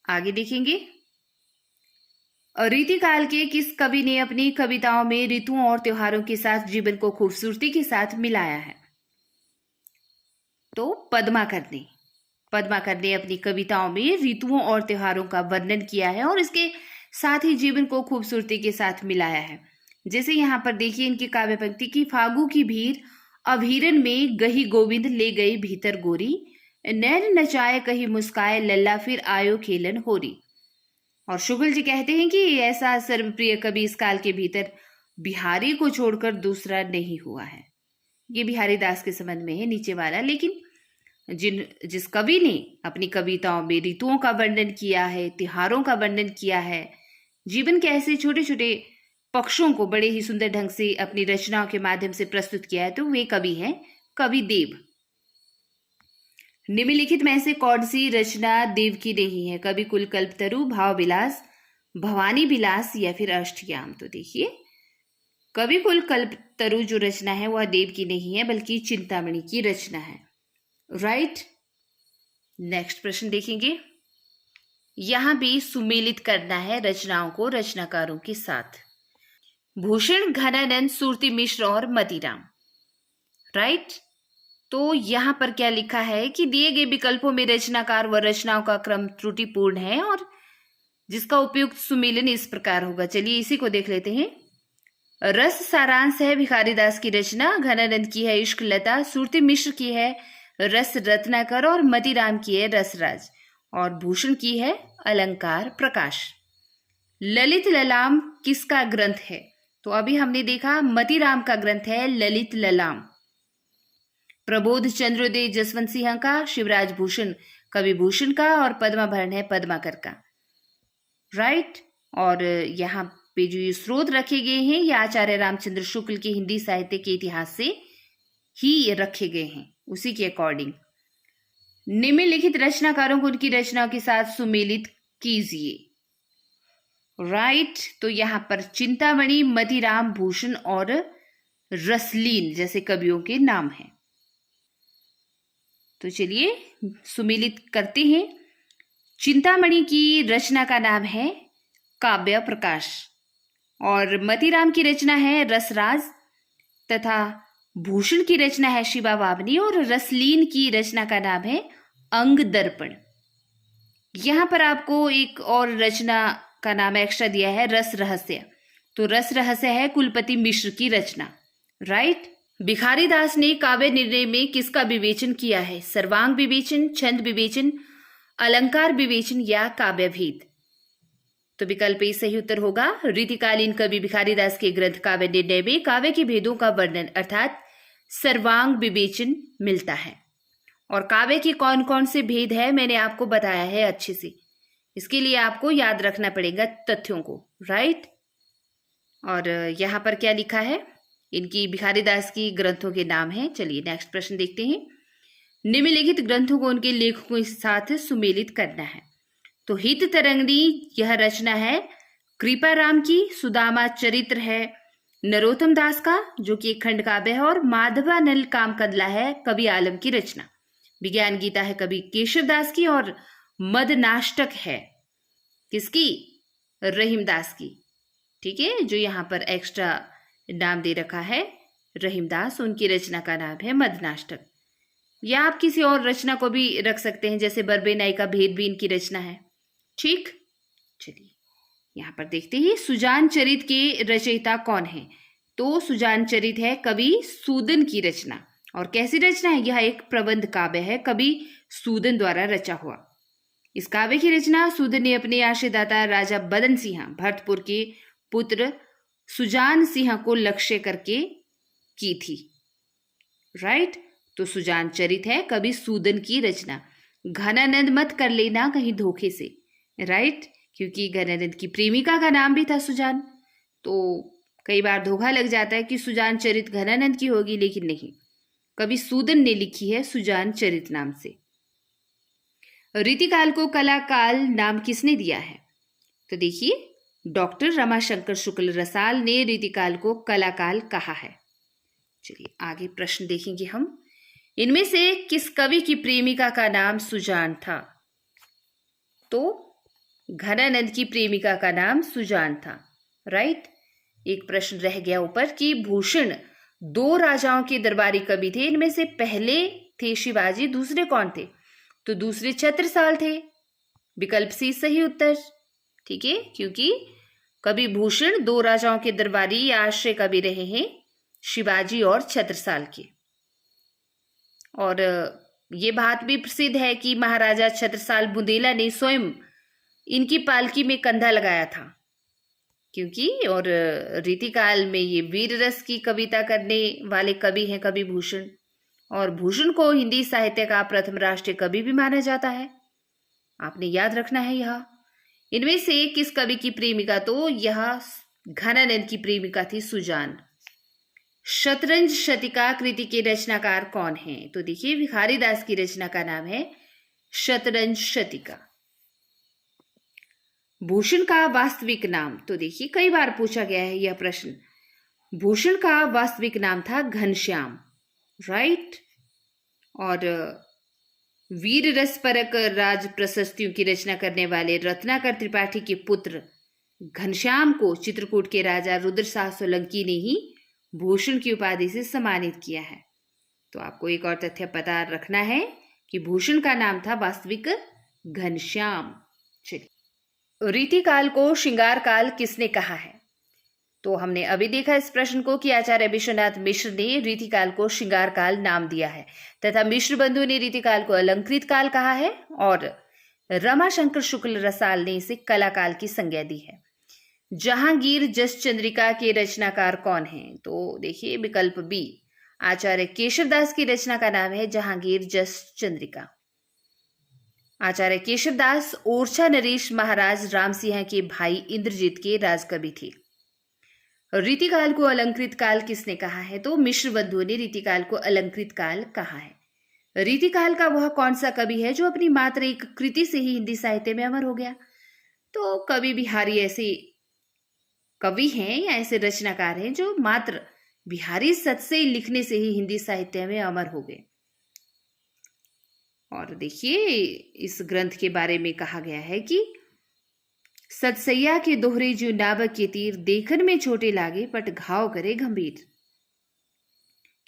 आगे देखेंगे। रीतिकाल के किस कवि ने अपनी कविताओं में ऋतुओं और त्योहारों के साथ जीवन को खूबसूरती के साथ मिलाया है? तो पद्माकर ने। पद्माकर ने अपनी कविताओं में ऋतुओं और त्योहारों का वर्णन किया है और इसके साथ ही जीवन को खूबसूरती के साथ मिलाया है। जैसे यहाँ पर देखिए इनकी काव्य पंक्ति की, फागु की भीड़ अभीरन में गही गोविंद ले गई भीतर गोरी, नैन नचाए कही मुस्काए लल्ला फिर आयो खेलन होरी। और शुगल जी कहते हैं कि ऐसा सर्वप्रिय कवि इस काल के भीतर बिहारी को छोड़कर दूसरा नहीं हुआ है। ये बिहारी दास के संबंध में है नीचे वाला। लेकिन जिस कवि ने अपनी कविताओं में ऋतुओं का वर्णन किया है, त्योहारों का वर्णन किया है, जीवन के ऐसे छोटे छोटे पक्षों को बड़े ही सुंदर ढंग से अपनी रचनाओं के माध्यम से प्रस्तुत किया है, तो वे कवि हैं कवि देव। निम्नलिखित में से कौन सी रचना देव की नहीं है? कवि कुल कल्पतरु, भाव विलास, भवानी विलास या फिर अष्टयाम। तो देखिए कवि कुल कल्पतरु जो रचना है वह देव की नहीं है बल्कि चिंतामणि की रचना है। राइट, नेक्स्ट प्रश्न देखेंगे। यहां भी सुमेलित करना है रचनाओं को रचनाकारों के साथ। भूषण, घनानंद, सुरती मिश्र और मतीराम। राइट, तो यहां पर क्या लिखा है कि दिए गए विकल्पों में रचनाकार व रचनाओं का क्रम त्रुटिपूर्ण है और जिसका उपयुक्त सुमेलन इस प्रकार होगा। चलिए इसी को देख लेते हैं। रस सारांश है भिखारी दास की रचना, घनानंद की है इश्क लता, सुरती मिश्र की है रस रत्नाकर और मतीराम की है रसराज और भूषण की है अलंकार प्रकाश। ललित ललाम किसका ग्रंथ है? तो अभी हमने देखा मतीराम का ग्रंथ है ललित ललाम। प्रबोध चंद्रोदय जसवंत सिंह का, शिवराज भूषण कवि भूषण का और पद्माभरण है पद्माकर का। राइट, और यहाँ पे जो ये स्रोत रखे गए हैं ये आचार्य रामचंद्र शुक्ल के हिंदी साहित्य के इतिहास से ही रखे गए हैं, उसी के अकॉर्डिंग। निम्नलिखित रचनाकारों को उनकी रचनाओं के साथ सुमेलित कीजिए। राइट, तो यहाँ पर चिंतामणि, मतीराम, भूषण और रसलीन जैसे कवियों के नाम हैं। तो चलिए सुमेलित करते हैं। चिंतामणि की रचना का नाम है काव्य प्रकाश और मतीराम की रचना है रसराज तथा भूषण की रचना है शिवा वावनी और रसलीन की रचना का नाम है अंग दर्पण। यहां पर आपको एक और रचना का नाम एक्स्ट्रा दिया है रस रहस्य। तो रस रहस्य है कुलपति मिश्र की रचना। राइट, भिखारी दास ने काव्य निर्णय में किसका विवेचन किया है? सर्वांग विवेचन, छंद विवेचन, अलंकार विवेचन या काव्य भेद। तो विकल्प ए सही उत्तर होगा। रीतिकालीन कवि भिखारी दास के ग्रंथ काव्य निर्णय में काव्य के भेदों का वर्णन अर्थात सर्वांग विवेचन मिलता है। और काव्य के कौन कौन से भेद है मैंने आपको बताया है अच्छे से। इसके लिए आपको याद रखना पड़ेगा तथ्यों को। राइट, और यहाँ पर क्या लिखा है? इनकी भिखारी दास की ग्रंथों के नाम हैं। चलिए नेक्स्ट प्रश्न देखते हैं। निम्नलिखित ग्रंथों को उनके लेखकों के साथ सुमेलित करना है। तो हित तरंगिणी यह रचना है कृपाराम की, सुदामा चरित्र है नरोत्तम दास का जो कि एक खंड काव्य है और माधवानल काम कदला है कवि आलम की रचना। विज्ञान गीता है कवि केशव दास की और मदनाष्टक है किसकी? रहीमदास की। ठीक है, जो यहाँ पर एक्स्ट्रा नाम दे रखा है रहीमदास, उनकी रचना का नाम है मदनाष्टक। या आप किसी और रचना को भी रख सकते हैं, जैसे बरबेनाई का भेद भी इनकी रचना है। ठीक, चलिए यहाँ पर देखते हैं सुजान चरित के रचयिता कौन है? तो सुजान चरित है कवि सूदन की रचना। और कैसी रचना है? यह एक प्रबंध काव्य है, कवि सूदन द्वारा रचा हुआ। इस काव्य की रचना सूदन ने अपने आश्रयदाता राजा बदन सिंह भरतपुर के पुत्र सुजान सिंह को लक्ष्य करके की थी। राइट, तो सुजान चरित है कवि सूदन की रचना। घनानंद मत कर लेना कहीं धोखे से। राइट, क्योंकि घनानंद की प्रेमिका का नाम भी था सुजान, तो कई बार धोखा लग जाता है कि सुजान चरित घनानंद की होगी, लेकिन नहीं, कवि सूदन ने लिखी है सुजान चरित नाम से। रीतिकाल को कलाकाल नाम किसने दिया है? तो देखिए, डॉक्टर रमाशंकर शुक्ल रसाल ने रीतिकाल को कलाकाल कहा है। चलिए आगे प्रश्न देखेंगे हम। इनमें से किस कवि की प्रेमिका का नाम सुजान था? तो घनानंद की प्रेमिका का नाम सुजान था। राइट, एक प्रश्न रह गया ऊपर कि भूषण 2 राजाओं के दरबारी कवि थे, इनमें से पहले थे शिवाजी, दूसरे कौन थे? तो दूसरे छत्रसाल थे। विकल्प सी सही उत्तर। ठीक है, क्योंकि कवि भूषण 2 राजाओं के दरबारी या आश्रय कवि रहे हैं, शिवाजी और छत्रसाल के। और ये बात भी प्रसिद्ध है कि महाराजा छत्रसाल बुंदेला ने स्वयं इनकी पालकी में कंधा लगाया था, क्योंकि और रीतिकाल में ये वीर रस की कविता करने वाले कवि हैं कवि भूषण, और भूषण को हिंदी साहित्य का प्रथम राष्ट्रीय कवि भी माना जाता है। आपने याद रखना है यह। इनमें से किस कवि की प्रेमिका? तो यह घनानंद की प्रेमिका थी सुजान। शतरंज शतिका कृति के रचनाकार कौन हैं? तो देखिए, भिखारी दास की रचना का नाम है शतरंज शतिका। भूषण का वास्तविक नाम? तो देखिए, कई बार पूछा गया है यह प्रश्न। भूषण का वास्तविक नाम था घनश्याम। राइट, और वीर रस परक राज प्रशस्तियों की रचना करने वाले रत्नाकर त्रिपाठी के पुत्र घनश्याम को चित्रकूट के राजा रुद्रशाह सोलंकी ने ही भूषण की उपाधि से सम्मानित किया है। तो आपको एक और तथ्य पता रखना है कि भूषण का नाम था वास्तविक घनश्याम। चलिए, रीतिकाल को श्रृंगार काल किसने कहा है? तो हमने अभी देखा इस प्रश्न को कि आचार्य विश्वनाथ मिश्र ने रीतिकाल को श्रृंगार काल नाम दिया है, तथा मिश्र बंधु ने रीतिकाल को अलंकृत काल कहा है, और रमाशंकर शुक्ल रसाल ने इसे कलाकाल की संज्ञा दी है। जहांगीर जस चंद्रिका के रचनाकार कौन हैं? तो देखिए, विकल्प बी, आचार्य केशवदास की रचना का नाम है जहांगीर जस चंद्रिका। आचार्य केशवदास ओरछा नरेश महाराज राम सिंह के भाई इंद्रजीत के राजकवि थे। रीतिकाल को अलंकृत काल किसने कहा है? तो मिश्र बंधु ने रीतिकाल को अलंकृत काल कहा है। रीतिकाल का वह कौन सा कवि है जो अपनी मात्र एक कृति से ही हिंदी साहित्य में अमर हो गया? तो कवि बिहारी ऐसे कवि हैं या ऐसे रचनाकार हैं जो मात्र बिहारी सत से लिखने से ही हिंदी साहित्य में अमर हो गए। और देखिए, इस ग्रंथ के बारे में कहा गया है कि सतसैया के दोहरे जो नावक के तीर देखन में छोटे लागे पट घाव करे गंभीर।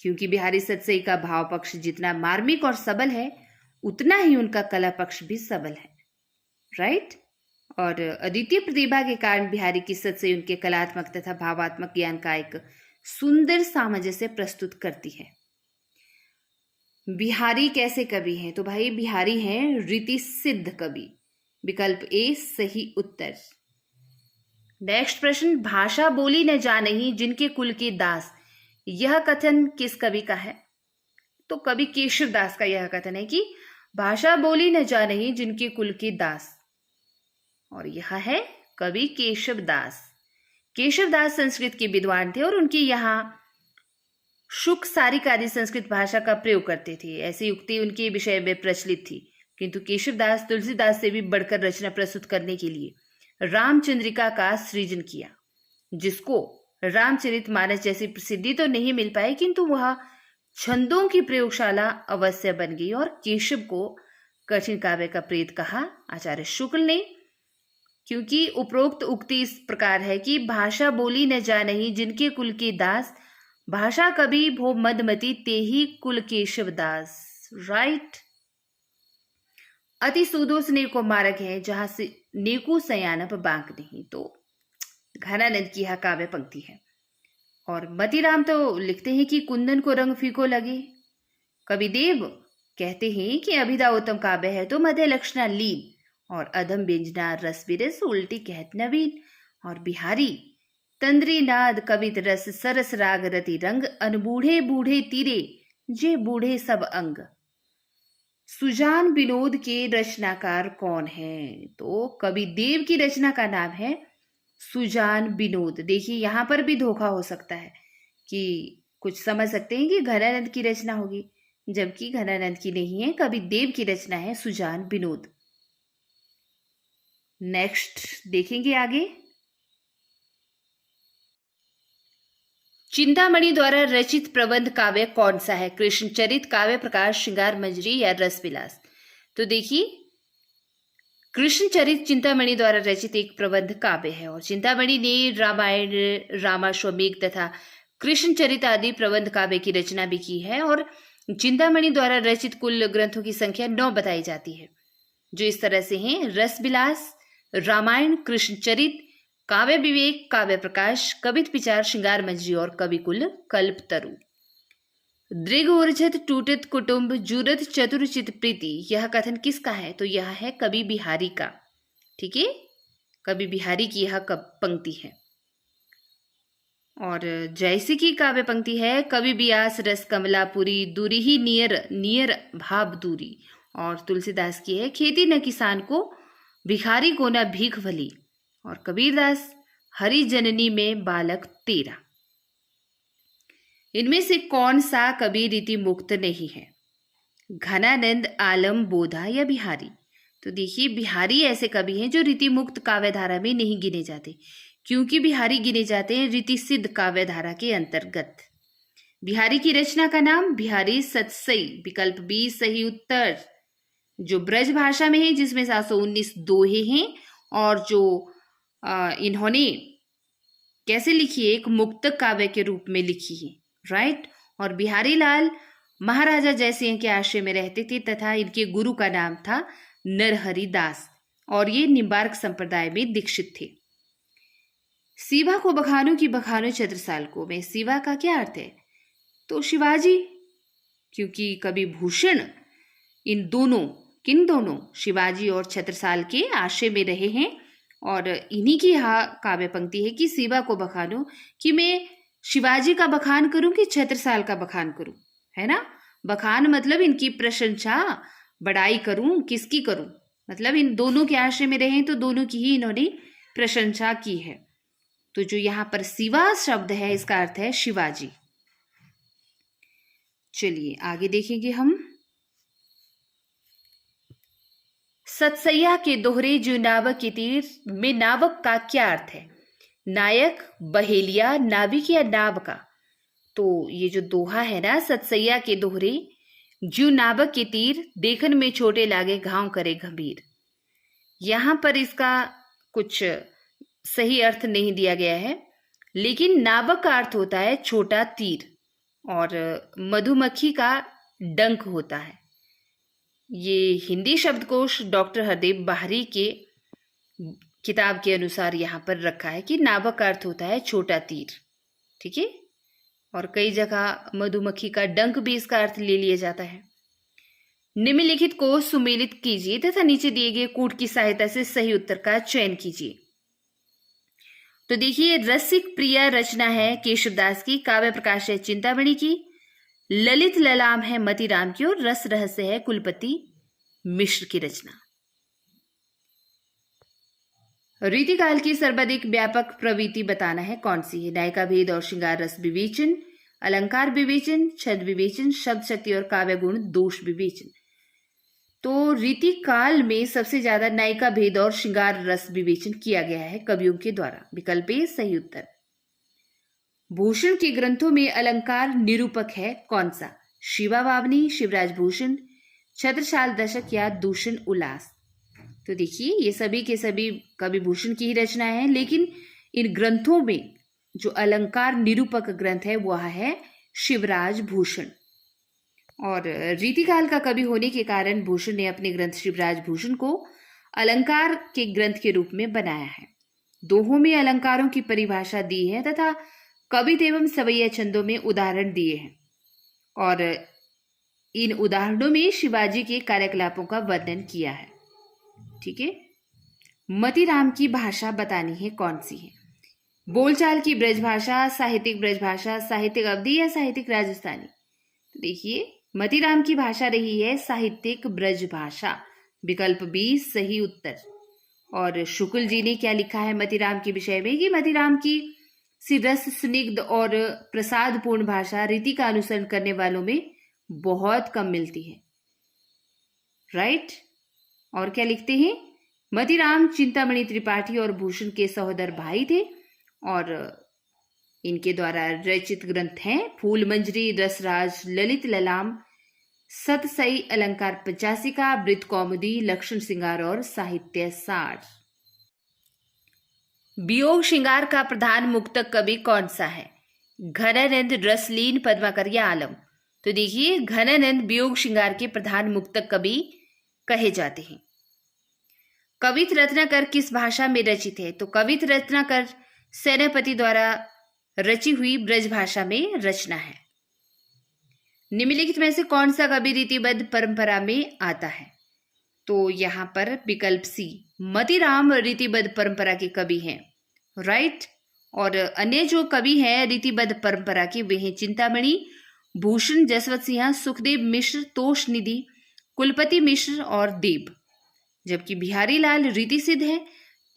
क्योंकि बिहारी सतसई का भाव पक्ष जितना मार्मिक और सबल है, उतना ही उनका कला पक्ष भी सबल है। राइट, और अद्वितीय प्रतिभा के कारण बिहारी की सतसई उनके कलात्मक तथा भावात्मक ज्ञान का एक सुंदर सामंजस्य प्रस्तुत करती है। बिहारी कैसे कवि हैं? तो भाई, बिहारी हैं रीति सिद्ध कवि। विकल्प ए सही उत्तर। नेक्स्ट प्रश्न, भाषा बोली न जानही जिनके कुल के दास, यह कथन किस कवि का है? तो कवि केशवदास का यह कथन है कि भाषा बोली न जानही जिनके कुल के दास, और यह है कवि केशवदास। केशवदास संस्कृत के विद्वान थे और उनके यहाँ शुक सारिक आदि संस्कृत भाषा का प्रयोग करते थे। ऐसी युक्ति उनके विषय में प्रचलित थी, किंतु केशवदास तुलसीदास से भी बढ़कर रचना प्रस्तुत करने के लिए रामचंद्रिका का सृजन किया, जिसको रामचरितमानस जैसी प्रसिद्धि तो नहीं मिल पाई, किंतु वह छंदों की प्रयोगशाला अवश्य बन गई और केशव को कठिन काव्य का प्रेत कहा आचार्य शुक्ल ने, क्योंकि उपरोक्त उक्ति इस प्रकार है कि भाषा बोली न जानही जिनके कुल के दास, भाषा कवि भो मदमती ते ही कुल केशवदास। राइट, अति सुदोष नेको मार्ग है जहां से नेको सयानप बांक नहीं। तो घनानंद की यह काव्य पंक्ति है। और मतीराम तो लिखते हैं कि कुंदन को रंग फीको लगे। कविदेव कहते हैं कि अभिधा उत्तम काव्य है तो मध्य लक्षणा लीन और अधम व्यंजना रस विरस उल्टी कहत नवीन। और बिहारी तंद्री नाद कवित रस सरस राग रति रंग, अनबूढ़े बूढ़े तीरे जे बूढ़े सब अंग। सुजान विनोद के रचनाकार कौन है? तो कवि देव की रचना का नाम है सुजान विनोद। देखिए यहां पर भी धोखा हो सकता है कि कुछ समझ सकते हैं कि घनानंद की रचना होगी, जबकि घनानंद की नहीं है, कवि देव की रचना है सुजान विनोद। नेक्स्ट देखेंगे आगे। चिंतामणि द्वारा रचित प्रबंध काव्य कौन सा है? कृष्णचरित, काव्य प्रकाश, श्रृंगार मंजरी या रसविलास? तो देखिए कृष्णचरित चिंतामणि द्वारा रचित एक प्रबंध काव्य है और चिंतामणि ने रामायण, रामाश्वमेघ तथा कृष्णचरित आदि प्रबंध काव्य की रचना भी की है और चिंतामणि द्वारा रचित कुल ग्रंथों की संख्या 9 बताई जाती है, जो इस तरह से हैं: रसविलास, रामायण, कृष्णचरित, काव्य विवेक, काव्य प्रकाश, कवित विचार, श्रृंगार मंजरी और कविकुल कल्पतरु। दृग ऊर्जत टूटत कुटुंब जुरत चतुरचित प्रीति, यह कथन किसका है? तो यह है कवि बिहारी का। ठीक है, कवि बिहारी की यह पंक्ति है। और जैसे की काव्य पंक्ति है: कवि बियास रस कमलापुरी, दूरी ही नियर नियर भाव दूरी। और तुलसीदास की है: खेती न किसान को, भिखारी को न भीख भली। और कबीरदास: हरि जननी में बालक तेरा। इनमें से कौन सा कवि रीति मुक्त नहीं है? घनानंद, आलम, बोधा या बिहारी? तो देखिए बिहारी ऐसे कवि हैं जो रीति मुक्त काव्यधारा में नहीं गिने जाते, क्योंकि बिहारी गिने जाते हैं रीति सिद्ध काव्यधारा के अंतर्गत। बिहारी की रचना का नाम बिहारी सतसई, विकल्प बी सही उत्तर, जो ब्रज भाषा में है, जिसमें 719 दोहे हैं और जो इन्होंने कैसे लिखी है? एक मुक्त काव्य के रूप में लिखी है, राइट। और बिहारी लाल महाराजा जयसिंह के आश्रय में रहते थे तथा इनके गुरु का नाम था नरहरि दास और ये निम्बार्क संप्रदाय में दीक्षित थे। सीवा को बखानो की बखानो छत्रसाल को, में सीवा का क्या अर्थ है? तो शिवाजी, क्योंकि कवि भूषण इन दोनों, किन दोनों, शिवाजी और छत्रसाल के आश्रय में रहे हैं और इन्हीं की यह काव्य पंक्ति है कि सीवा को बखानो, कि मैं शिवाजी का बखान करूं कि छत्रसाल का बखान करूं, है ना। बखान मतलब इनकी प्रशंसा, बड़ाई करूं, किसकी करूं? मतलब इन दोनों के आश्रय में रहे तो दोनों की ही इन्होंने प्रशंसा की है। तो जो यहाँ पर सीवा शब्द है इसका अर्थ है शिवाजी। चलिए आगे देखेंगे हम। सतसैया के दोहरे जो नावक के तीर में नावक का क्या अर्थ है? नायक, बहेलिया, नाविक या नाव का? तो ये जो दोहा है ना, सतसैया के दोहरे जो नावक के तीर देखन में छोटे लागे घाव करे गंभीर, यहां पर इसका कुछ सही अर्थ नहीं दिया गया है, लेकिन नावक का अर्थ होता है छोटा तीर और मधुमक्खी का डंक होता है। ये हिंदी शब्दकोश डॉक्टर हरदेव बाहरी के किताब के अनुसार यहाँ पर रखा है कि नावक का अर्थ होता है छोटा तीर। ठीक है, और कई जगह मधुमक्खी का डंक भी इसका अर्थ ले लिया जाता है। निम्नलिखित को सुमेलित कीजिए तथा नीचे दिए गए कूट की सहायता से सही उत्तर का चयन कीजिए। तो देखिए, रसिक प्रिया रचना है केशवदास की, काव्य प्रकाश है चिंतामणि की, ललित ललाम है मतीराम की और रस रहस्य है कुलपति मिश्र की रचना। रीतिकाल की सर्वाधिक व्यापक प्रवृत्ति बताना है, कौन सी है? नायिका भेद और श्रृंगार रस विवेचन, अलंकार विवेचन, छंद विवेचन, शब्द शक्ति और काव्य गुण दोष विवेचन। तो रीतिकाल में सबसे ज्यादा नायिका भेद और श्रृंगार रस विवेचन किया गया है कवियों के द्वारा, विकल्प ए सही उत्तर। भूषण के ग्रंथों में अलंकार निरूपक है कौन सा? शिवा बावनी, शिवराज भूषण, छत्रसाल दशक या दूषण उल्लास? तो देखिए, ये सभी के सभी कवि भूषण की ही रचना है, लेकिन इन ग्रंथों में जो अलंकार निरूपक ग्रंथ है वह है शिवराज भूषण। और रीतिकाल का कवि होने के कारण भूषण ने अपने ग्रंथ शिवराज भूषण को अलंकार के ग्रंथ के रूप में बनाया है। दोहों में अलंकारों की परिभाषा दी है तथा कविता एवं सवैया छंदों में उदाहरण दिए हैं और इन उदाहरणों में शिवाजी के कार्यकलापों का वर्णन किया है। ठीक है, मतीराम की भाषा बतानी है, कौन सी है? बोलचाल की ब्रजभाषा, साहित्यिक ब्रजभाषा, साहित्यिक अवधी या साहित्यिक राजस्थानी। तो देखिए मतीराम की भाषा रही है साहित्यिक ब्रजभाषा, विकल्प बी सही उत्तर। और शुक्ल जी ने क्या लिखा है मतीराम के विषय में कि मतीराम की सी रस स्निग्ध और प्रसादपूर्ण भाषा रीति का अनुसरण करने वालों में बहुत कम मिलती है। राइट। और क्या लिखते हैं, मतीराम चिंतामणि त्रिपाठी और भूषण के सहोदर भाई थे और इनके द्वारा रचित ग्रंथ हैं फूल मंजरी, रसराज, ललित ललाम, सतसई अलंकार 85 का, वृत्त कौमुदी, लक्षण श्रृंगार और साहित्य सार। वियोग श्रृंगार का प्रधान मुक्तक कवि कौन सा है? घनानंद, रसलीन, पद्माकर या आलम। तो देखिए घनानंद वियोग श्रृंगार के प्रधान मुक्तक कवि कहे जाते हैं। कवित रत्नाकर किस भाषा में रचित है? तो कवित रत्नाकर सेनापति द्वारा रची हुई ब्रज भाषा में रचना है। निम्नलिखित में से कौन सा कवि रीतिबद्ध परंपरा में आता है? तो यहाँ पर विकल्प सी मतीराम रीतिबद्ध परंपरा के कवि हैं। राइट। और अन्य जो कवि हैं रीतिबद्ध परंपरा के वे हैं चिंतामणि, भूषण, जसवंत सिंह, सुखदेव मिश्र, तोष निधि, कुलपति मिश्र और देव। जबकि बिहारी लाल रीति सिद्ध है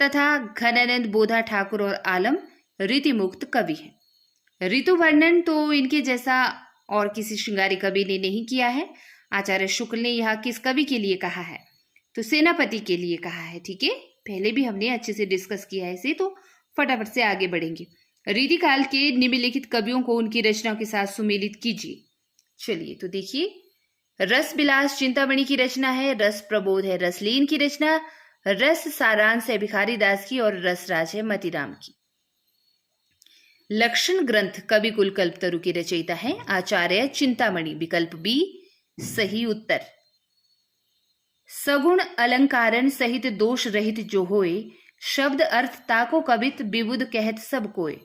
तथा घनानंद, बोधा ठाकुर और आलम रीति मुक्त कवि हैं। ऋतु वर्णन तो इनके जैसा और किसी श्रृंगारी कवि ने नहीं किया है। आचार्य शुक्ल ने यह किस कवि के लिए कहा है? तो सेनापति के लिए कहा है। ठीक है, पहले भी हमने अच्छे से डिस्कस किया है इसे, तो फटाफट से आगे बढ़ेंगे। रीतिकाल के निम्नलिखित कवियों को उनकी रचनाओं के साथ सुमेलित कीजिए। चलिए तो देखिए, रस विलास चिंतामणि की रचना है, रस प्रबोध है रसलीन की रचना, रस सारांश है भिखारी दास की और रसराज है मतीराम की। लक्षण ग्रंथ कवि कुल कल्पतरु की रचयिता है आचार्य चिंतामणि, विकल्प बी सही उत्तर। सगुण अलंकारन सहित दोष रहित जो होए, शब्द अर्थ ताको कवित विबुध कहत सब कोय।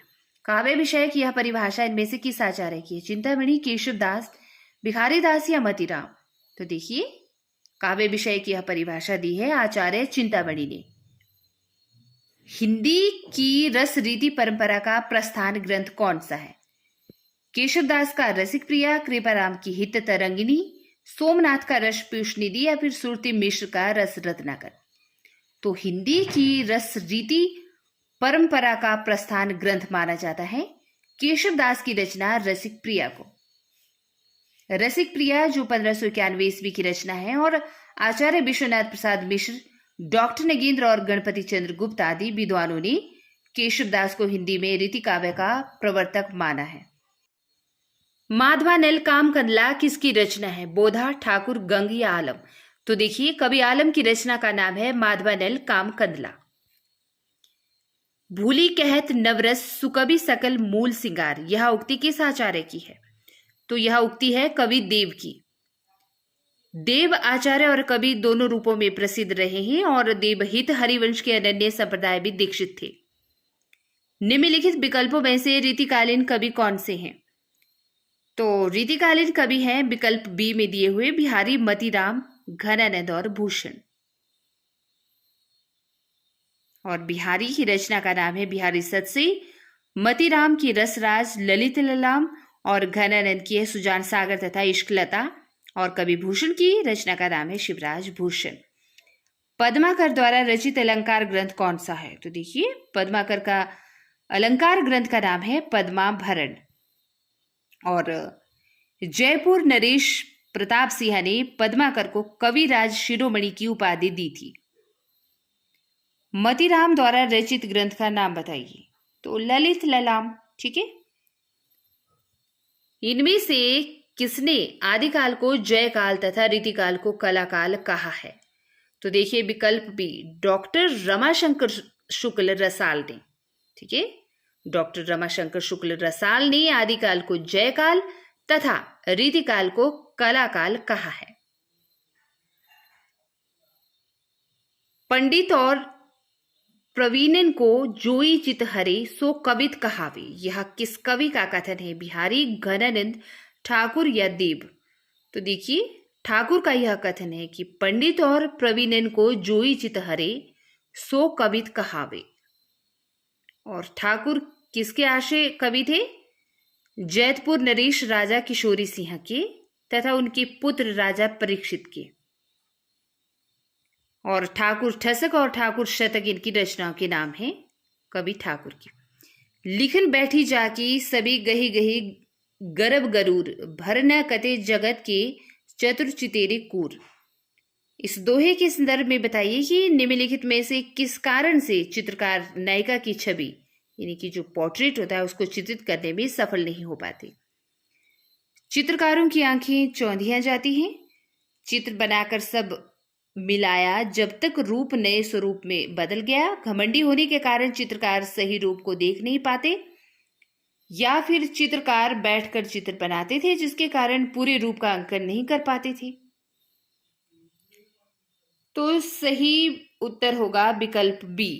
काव्य विषय की यह परिभाषा इनमें से किस आचार्य की है? चिंतामणि, केशवदास, भिखारी दास या मतीराम। तो देखिए काव्य विषय की यह परिभाषा दी है आचार्य चिंतामणि ने। हिंदी की रस रीति परंपरा का प्रस्थान ग्रंथ कौन सा है? केशवदास का रसिक प्रिया, कृपाराम की हित तरंगिनी, सोमनाथ का रस पीयूष निधि या फिर सुरती मिश्र का रस रत्नाकर। तो हिंदी की रस रीति परंपरा का प्रस्थान ग्रंथ माना जाता है केशवदास की रचना रसिक प्रिया को। रसिक प्रिया जो 1591 ईस्वी की रचना है और आचार्य विश्वनाथ प्रसाद मिश्र, डॉक्टर नगेंद्र और गणपति चंद्र गुप्त आदि विद्वानों ने केशवदास को हिंदी में रीति काव्य का प्रवर्तक माना है। माधवानल काम कंदला किसकी रचना है? बोधा, ठाकुर, गंग या आलम। तो देखिए कवि आलम की रचना का नाम है माधवानल काम कंदला। भूली कहत नवरस सुकवि सकल मूल सिंगार, यह उक्ति किस आचार्य की है? तो यह उक्ति है कवि देव की। देव आचार्य और कवि दोनों रूपों में प्रसिद्ध रहे हैं और देवहित हरिवंश के अनन्य संप्रदाय भी दीक्षित थे। निम्नलिखित विकल्पों में से रीतिकालीन कवि कौन से हैं? तो रीतिकालीन कवि हैं विकल्प बी में दिए हुए बिहारी, मतीराम, घनानंद और भूषण। और बिहारी की रचना का नाम है बिहारी सतसई, मतीराम की रसराज, ललित ललाम और घनानंद की है सुजान सागर तथा इश्कलता और कवि भूषण की रचना का नाम है शिवराज भूषण। पद्माकर द्वारा रचित अलंकार ग्रंथ कौन सा है? तो देखिए पद्माकर का अलंकार ग्रंथ का नाम है पद्माभरण। और जयपुर नरेश प्रताप सिंह ने पद्माकर को कविराज शिरोमणि की उपाधि दी थी। मतीराम द्वारा रचित ग्रंथ का नाम बताइए। तो ललित ललाम। ठीक है, इनमें से किसने आदिकाल को जयकाल तथा रीतिकाल को कलाकाल कहा है? तो देखिए विकल्प बी डॉक्टर रमाशंकर शुक्ल रसाल ने। ठीक है, डॉक्टर रमाशंकर शुक्ल रसाल ने आदिकाल को जयकाल तथा रीतिकाल को कलाकाल कहा है। पंडित और प्रवीणन को जोई चित हरे सो कवित कहावे, यह किस कवि का कथन है? बिहारी, घनानंद, ठाकुर या देव। तो देखिए ठाकुर का यह कथन है कि पंडित और प्रवीणन को जोई चित हरे सो कवित कहावे। और ठाकुर किसके आश्रय कवि थे? जैतपुर नरेश राजा किशोरी सिंह के तथा उनके पुत्र राजा परीक्षित के। और ठाकुर ठसक और ठाकुर शतक इनकी रचनाओं के नाम हैं कवि ठाकुर की। लिखन बैठी जाकी सभी गही गही गरब गरूर, भर न कते जगत के चतुर चितेरे कूर। इस दोहे के संदर्भ में बताइए कि निम्नलिखित में से किस कारण से चित्रकार नायिका की छवि यानी कि जो पोर्ट्रेट होता है उसको चित्रित करने में सफल नहीं हो पाते। चित्रकारों की आंखें चौंधियां जाती हैं। चित्र बनाकर सब मिलाया जब तक रूप नए स्वरूप में बदल गया। घमंडी होने के कारण चित्रकार सही रूप को देख नहीं पाते, या फिर चित्रकार बैठकर चित्र बनाते थे जिसके कारण पूरे रूप का अंकन नहीं कर पाते थे। तो सही उत्तर होगा विकल्प बी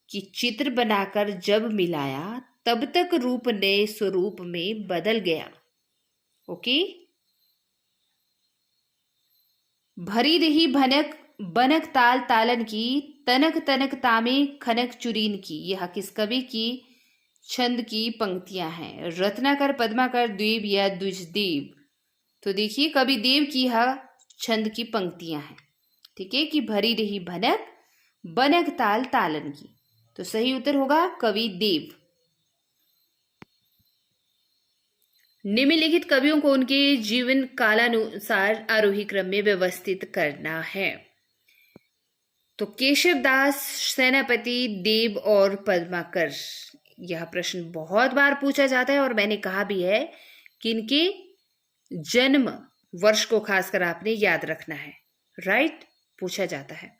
कि चित्र बनाकर जब मिलाया तब तक रूप नए स्वरूप में बदल गया। ओके। भरी रही भनक बनक ताल तालन की, तनक तनक तामे खनक चुरीन की। यह किस कवि की छंद की पंक्तियां हैं? रत्नाकर, पद्माकर, द्वीप या द्विजदेव? तो देखिए कवि देव की यह छंद की पंक्तियां हैं। ठीक है कि भरी रही भनक बनक ताल तालन की। तो सही उत्तर होगा कवि देव। निम्नलिखित कवियों को उनके जीवन कालानुसार आरोही क्रम में व्यवस्थित करना है। तो केशवदास, सेनापति, देव और पद्माकर। यह प्रश्न बहुत बार पूछा जाता है और मैंने कहा भी है कि इनके जन्म वर्ष को खासकर आपने याद रखना है। राइट, पूछा जाता है।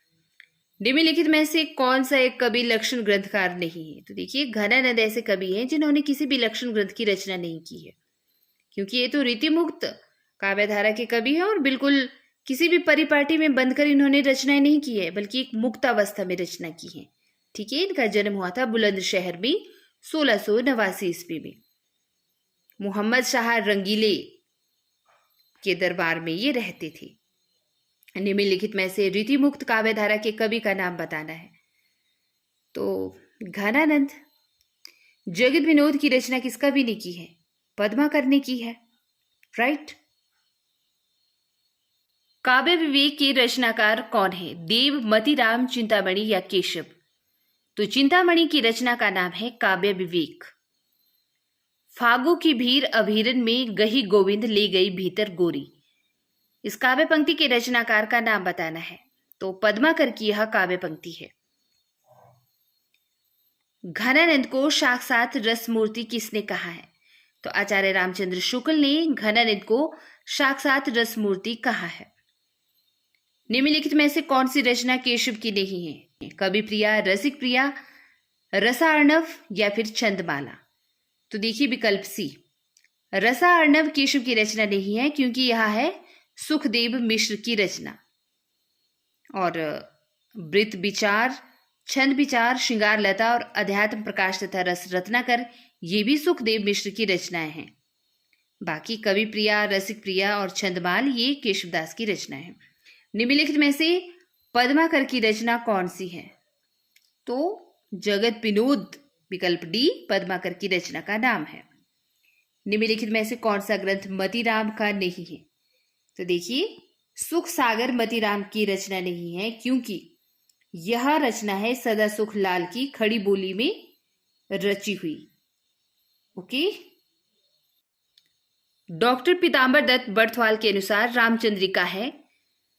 निम्नलिखित में से कौन सा एक कवि लक्षण ग्रंथकार नहीं है? तो देखिए घनानंद ऐसे कवि हैं जिन्होंने किसी भी लक्षण ग्रंथ की रचना नहीं की है, क्योंकि ये तो रीतिमुक्त काव्यधारा के कवि हैं और बिल्कुल किसी भी परिपाटी में बंधकर इन्होंने रचनाएं नहीं की है, बल्कि एक मुक्त अवस्था में रचना की है। ठीक है। इनका जन्म हुआ था बुलंदशहर में 1689 ईस्वी में। मोहम्मद शाह रंगीले के दरबार में ये रहते थे। निम्नलिखित में से रीतिमुक्त काव्यधारा के कवि का नाम बताना है। तो घनानंद। जगत विनोद की रचना किस कवि ने की है? पद्माकर ने की है। राइट। काव्य विवेक के रचनाकार कौन है? देव, मतीराम, चिंतामणि या केशव? तो चिंतामणि की रचना का नाम है काव्य विवेक। फागु की भीर अभीरन में गही गोविंद ले गई भीतर गोरी। इस काव्य पंक्ति के रचनाकार का नाम बताना है। तो पद्माकर की यह काव्य पंक्ति है। घनानंद को साक्षात रसमूर्ति किसने कहा है? तो आचार्य रामचंद्र शुक्ल ने घनानंद को साक्षात रसमूर्ति कहा है। निम्नलिखित में से कौन सी रचना केशव की नहीं है? कवि प्रिया, रसिक प्रिया, रसार्णव या फिर छंदमाला? तो देखिए विकल्प सी, रसार्णव केशव की रचना नहीं है, क्योंकि यह है सुखदेव मिश्र की रचना। और वृत्त विचार, छंद विचार, श्रृंगार लता और अध्यात्म प्रकाश तथा रस रत्नाकर ये भी सुखदेव मिश्र की रचनाएं हैं। बाकी कवि प्रिया, रसिक प्रिया और छंदमाल ये केशवदास की रचना है। निम्नलिखित में से पद्माकर की रचना कौन सी है? तो जगत विनोद, विकल्प डी, पद्माकर की रचना का नाम है। निम्नलिखित में से कौन सा ग्रंथ मतीराम का नहीं है? तो देखिए सुख सागर मतीराम की रचना नहीं है, क्योंकि यह रचना है सदा सुख लाल की खड़ी बोली में रची हुई। ओके। डॉक्टर पीतांबर दत्त बर्थवाल के अनुसार रामचंद्रिका है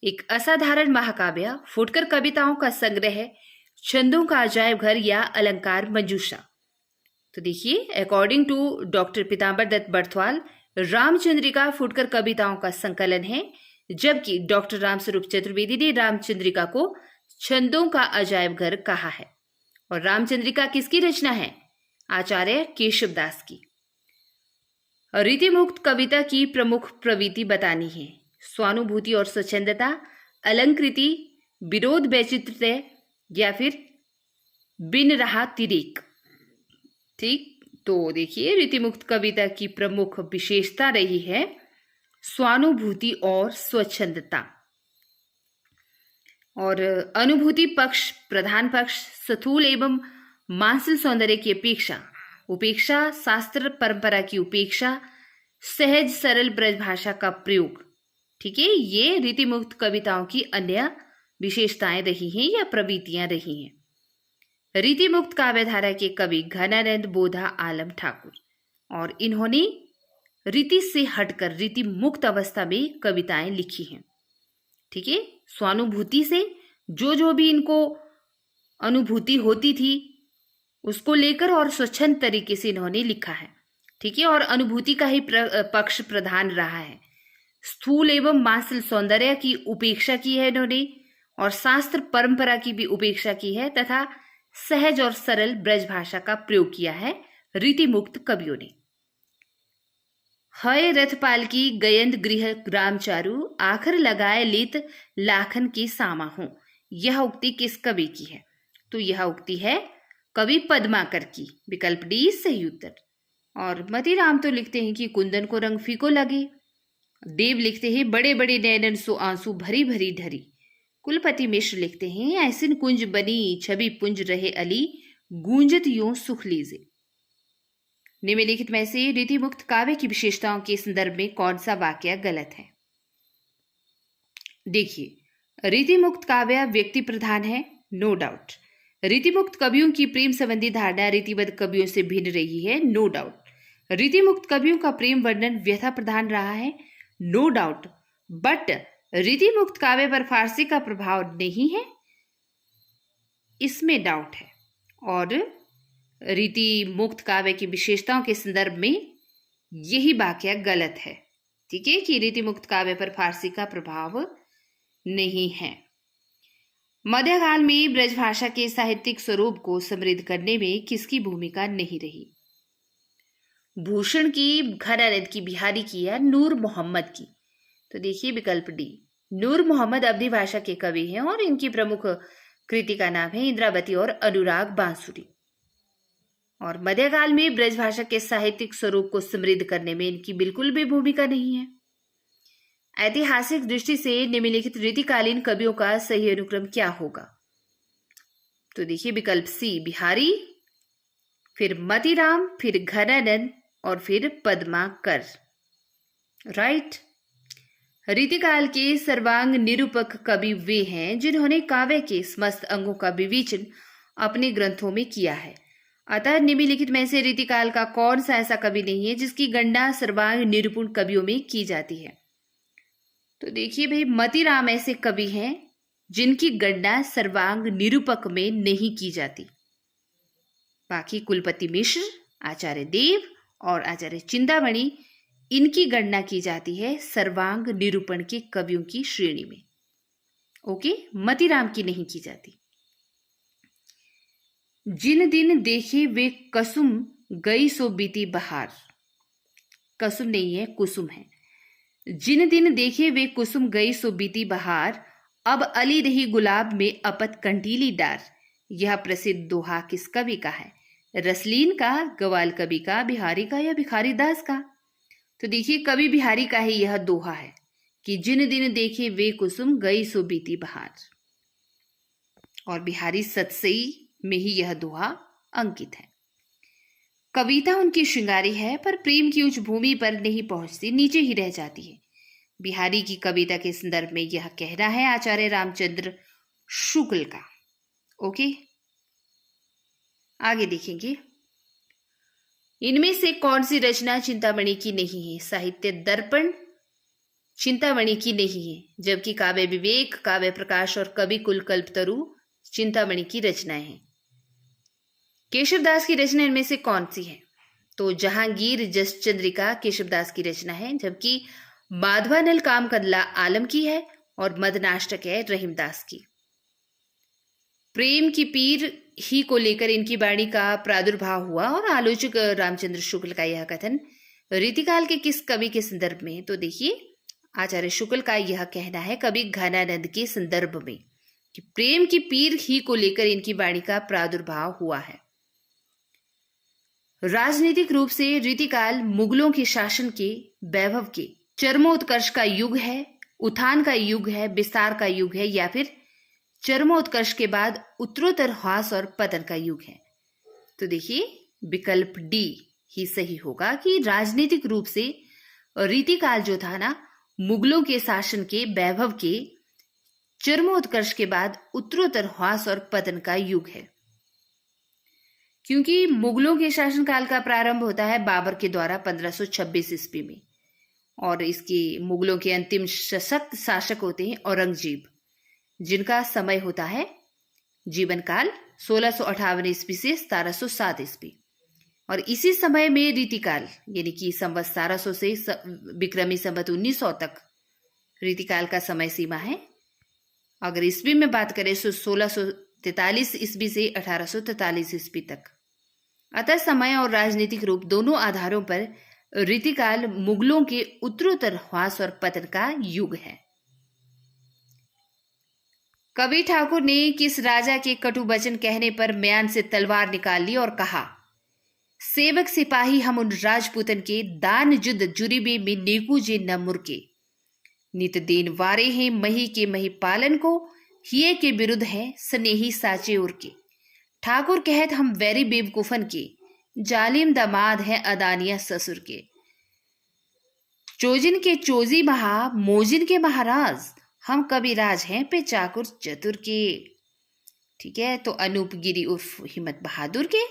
एक असाधारण महाकाव्य, फुटकर कविताओं का संग्रह, छंदों का अजायब घर या अलंकार मंजूषा? तो देखिए according to doctor Pitambar Dutt Barthwal Ramchandrika फुटकर कविताओं का संकलन है, जबकि डॉक्टर रामस्वरूप चतुर्वेदी ने रामचंद्रिका को छंदों का अजायब घर कहा है। और रामचंद्रिका किसकी रचना है? आचार्य केशवदास की। रीतिमुक्त कविता की प्रमुख प्रवृत्ति बतानी है। स्वानुभूति और स्वच्छंदता, अलंकृति, विरोध वैचित्र्य या फिर बिन रहा तिरेक? ठीक, तो देखिए रीतिमुक्त कविता की प्रमुख विशेषता रही है स्वानुभूति और स्वच्छंदता। और अनुभूति पक्ष, प्रधान पक्ष, स्थूल एवं मांसल सौंदर्य की अपेक्षा, उपेक्षा, शास्त्र परंपरा की उपेक्षा, सहज सरल ब्रज भाषा का प्रयोग। ठीक है, ये रीतिमुक्त कविताओं की अन्य विशेषताएं रही हैं या प्रवृत्तियां रही हैं। रीतिमुक्त काव्यधारा के कवि घनानंद बोधा आलम ठाकुर, और इन्होंने रीति से हटकर रीति मुक्त अवस्था में कविताएं लिखी हैं। ठीक है, स्वानुभूति से जो भी इनको अनुभूति होती थी उसको लेकर और स्वच्छंद तरीके से इन्होंने लिखा है। ठीक है, और अनुभूति का ही पक्ष प्रधान रहा है। स्थूल एवं मांसल सौंदर्य की उपेक्षा की है इन्होंने, और शास्त्र परंपरा की भी उपेक्षा की है, तथा सहज और सरल ब्रज भाषा का प्रयोग किया है रीति मुक्त कवियों ने। हय रथपाल की गयंद गृह ग्राम चारु, आखर लगाए लेत लाखन की सामा हूं। यह उक्ति किस कवि की है? तो यह उक्ति है कवि पद्माकर की। विकल्प डी सही उत्तर। और मतीराम तो लिखते हैं कि कुंदन को रंग फीको लगे। देव लिखते हैं बड़े बड़े नैनन सो आंसू भरी भरी ढरी। कुलपति मिश्र लिखते हैं ऐसिन कुंज बनी छवि पुंज रहे अली, गूंजत यूं सुख लीजे। निम्नलिखित में से रीतिमुक्त काव्य की विशेषताओं के संदर्भ में कौन सा वाक्य गलत है? देखिए, रीतिमुक्त काव्य व्यक्ति प्रधान है, नो डाउट। रीतिमुक्त कवियों की प्रेम संबंधी धारणा रीतिबद्ध कवियों से भिन्न रही है, नो डाउट। रीतिमुक्त कवियों का प्रेम वर्णन व्यथा प्रधान रहा है, नो डाउट। बट रीतिमुक्त काव्य पर फारसी का प्रभाव नहीं है, इसमें डाउट है। और रीति मुक्त काव्य की विशेषताओं के संदर्भ में यही वाक्य गलत है। ठीक है, कि रीति मुक्त काव्य पर फारसी का प्रभाव नहीं है। मध्यकाल में ब्रजभाषा के साहित्यिक स्वरूप को समृद्ध करने में किसकी भूमिका नहीं रही? भूषण की, घनानंद की, बिहारी की या नूर मोहम्मद की? तो देखिए विकल्प डी, नूर मोहम्मद अवधी भाषा के कवि हैं और इनकी प्रमुख कृति का नाम है इंद्रावती और अनुराग बांसुरी। और मध्यकाल में ब्रजभाषा के साहित्यिक स्वरूप को समृद्ध करने में इनकी बिल्कुल भी भूमिका नहीं है। ऐतिहासिक दृष्टि से निम्नलिखित रीतिकालीन कवियों का सही अनुक्रम क्या होगा? तो देखिए विकल्प सी, बिहारी, फिर मतीराम, फिर घनानंद और फिर पद्माकर। राइट। रीतिकाल के सर्वांग निरूपक कवि वे हैं जिन्होंने काव्य के समस्त अंगों का विवेचन अपने ग्रंथों में किया है। अतः निम्नलिखित में से रीतिकाल का कौन सा ऐसा कवि नहीं है जिसकी गणना सर्वांग निरूपण कवियों में की जाती है? तो देखिए भाई, मतीराम ऐसे कवि हैं जिनकी गणना सर्वांग निरूपक में नहीं की जाती। बाकी कुलपति मिश्र, आचार्य देव और आचार्य चिंतामणि, इनकी गणना की जाती है सर्वांग निरूपण के कवियों की श्रेणी में। ओके, मतीराम की नहीं की जाती। जिन दिन देखे वे कसुम गई सो बीती बहार। कसुम नहीं है, कुसुम है। जिन दिन देखे वे कुसुम गई सो बीती बहार, अब अली रही गुलाब में अपत कंटीली डार। यह प्रसिद्ध दोहा किस कवि का है? रसलीन का, ग्वाल कवि का, बिहारी का या भिखारी दास का? तो देखिए, कवि बिहारी का ही यह दोहा है कि जिन दिन देखे वे कुसुम गई सो बीती बहार। और बिहारी सतसई में ही यह दोहा अंकित है। कविता उनकी श्रृंगारी है पर प्रेम की उच्च भूमि पर नहीं पहुंचती, नीचे ही रह जाती है। बिहारी की कविता के संदर्भ में यह कहना है आचार्य रामचंद्र शुक्ल का। ओके, आगे देखेंगे। इनमें से कौन सी रचना चिंतामणि की नहीं है? साहित्य दर्पण चिंतामणि की नहीं है, जबकि काव्य विवेक, काव्य प्रकाश और कवि कुल कल्पतरु चिंतामणि की रचनाएं हैं। केशवदास की रचना इनमें से कौन सी है? तो जहांगीर जस चंद्रिका केशवदास की रचना है, जबकि माधवानल कामकदला आलम की है और मदनाष्टक है रहीमदास की। प्रेम की पीर ही को लेकर इनकी वाणी का प्रादुर्भाव हुआ और आलोचक रामचंद्र शुक्ल का यह कथन रीतिकाल के किस कवि के संदर्भ में? तो देखिए, आचार्य शुक्ल का यह कहना है कवि घनानंद के संदर्भ में कि प्रेम की पीर ही को लेकर इनकी वाणी का प्रादुर्भाव हुआ है। राजनीतिक रूप से रीतिकाल मुगलों के शासन के वैभव के चरमोत्कर्ष का युग है, उत्थान का युग है, विस्तार का युग है, या फिर चरमोत्कर्ष के बाद उत्तरोत्तर ह्रास और पतन का युग है? तो देखिए विकल्प डी ही सही होगा कि राजनीतिक रूप से रीतिकाल जो था ना, मुगलों के शासन के वैभव के चरमोत्कर्ष के बाद उत्तरोत्तर ह्रास और पतन का युग है। क्योंकि मुगलों के शासनकाल का प्रारंभ होता है बाबर के द्वारा 1526 ईस्वी में, और इसके मुगलों के अंतिम सशक्त शासक होते हैं औरंगजेब, जिनका समय होता है जीवन काल 1658 ईस्वी से 1707 ईस्वी। और इसी समय में रीतिकाल यानी कि संवत 1700 से विक्रमी संवत 1900 तक रीतिकाल का समय सीमा है। अगर ईस्वी में बात करें तो 1643 ईस्वी से 1843 ईस्वी तक। अतः समय और राजनीतिक रूप दोनों आधारों पर रीतिकाल मुगलों के उत्तरोत्तर ह्रास और पतन का युग है। कवि ठाकुर ने किस राजा के कटु वचन कहने पर म्यान से तलवार निकाल ली और कहा, सेवक सिपाही हम उन राजपूतन के दान जुद जुरीबे में नेकू जे न मुरके, नित देन वारे हैं मही के मही पालन को, हिये के विरुद्ध है स्नेही साचे उर के। ठाकुर कहत हम वैरी बेवकूफन के, जालिम दामाद है अदानिया ससुर के। चोजिन के चोजी महा मोजिन के महाराज, हम कविराज हैं पे चाकुर चतुर के। ठीक है, तो अनूप गिरी उर्फ हिम्मत बहादुर के,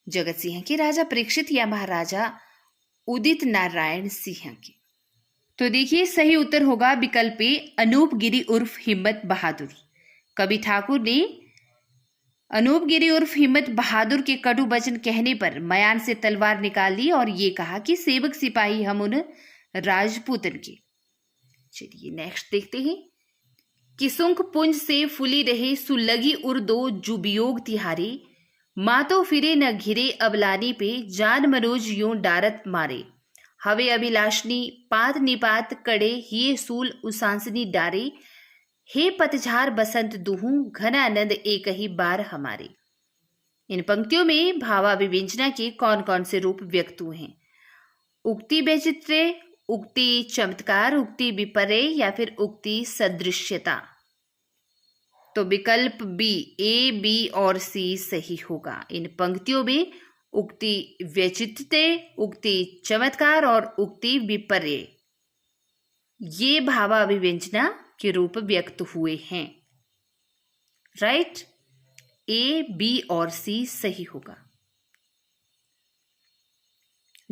जगत सिंह के राजा परीक्षित या महाराजा उदित नारायण सिंह के। तो देखिए सही उत्तर होगा विकल्प ए, अनूप गिरी उर्फ हिम्मत बहादुर। कवि ठाकुर ने अनूप गिरी उर्फ हिम्मत बहादुर के कटु वचन कहने पर म्यान से तलवार निकाल ली और ये कहा कि सेवक सिपाही हम उन राजपूतन के। चलिए नेक्स्ट देखते हैं। किसुंक पुंज से फुली रहे सुलगी उर्दो जुबियोग तिहारी, मातो फिरे न घिरे अबलानी पे, जान मनोज यूं डारत मारे, हवे अभिलाषनी पात निपात कड़े हिये सूल उसांसनी डारे, हे पतझार बसंत दुहू घना आनंद एक ही बार हमारे। इन पंक्तियों में भावाभिव्यंजना के कौन कौन से रूप व्यक्त हुए हैं? उक्ति वैचित्र्य, उक्ति चमत्कार, उक्ति विपर्य या फिर उक्ति सदृश्यता। तो विकल्प बी, ए, बी और सी सही होगा। इन पंक्तियों में उक्ति वैचित्र्य, उक्ति चमत्कार और उक्ति विपर्य ये भावाभिव्यंजना के रूप व्यक्त हुए हैं। राइट, ए, बी और सी सही होगा।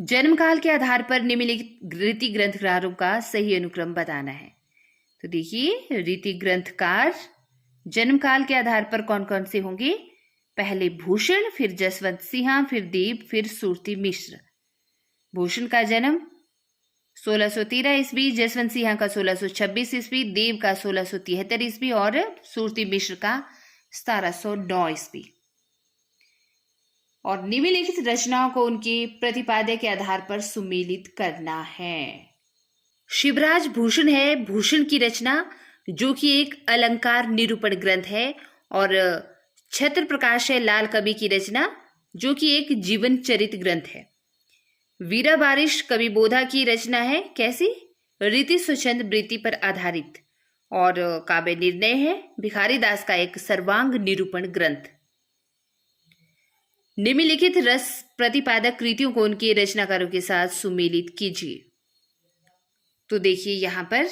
जन्मकाल के आधार पर निम्नलिखित रीति ग्रंथकारों का सही अनुक्रम बताना है। तो देखिए रीति ग्रंथकार जन्मकाल के आधार पर कौन कौन से होंगे? पहले भूषण, फिर जसवंत सिंह, फिर देव, फिर सूरती मिश्र। भूषण का जन्म 1613 ईस्वी, जसवंत सिंह का 1626 ईस्वी, देव का 1673 ईस्वी और सूरती मिश्र का 1709 ईस्वी। और निम्नलिखित रचनाओं को उनके प्रतिपाद्य के आधार पर सुमेलित करना है। शिवराज भूषण है भूषण की रचना, जो कि एक अलंकार निरूपण ग्रंथ है, और छत्र प्रकाश है लाल कवि की रचना, जो कि एक जीवन चरित ग्रंथ है। वीरा बारिश कवि बोधा की रचना है, कैसी? रीति स्वच्छंद वृत्ति पर आधारित। और काव्य निर्णय है भिखारी दास का एक सर्वांग निरूपण ग्रंथ। निम्नलिखित रस प्रतिपादक कृतियों को उनके रचनाकारों के साथ सुमेलित कीजिए। तो देखिए यहां पर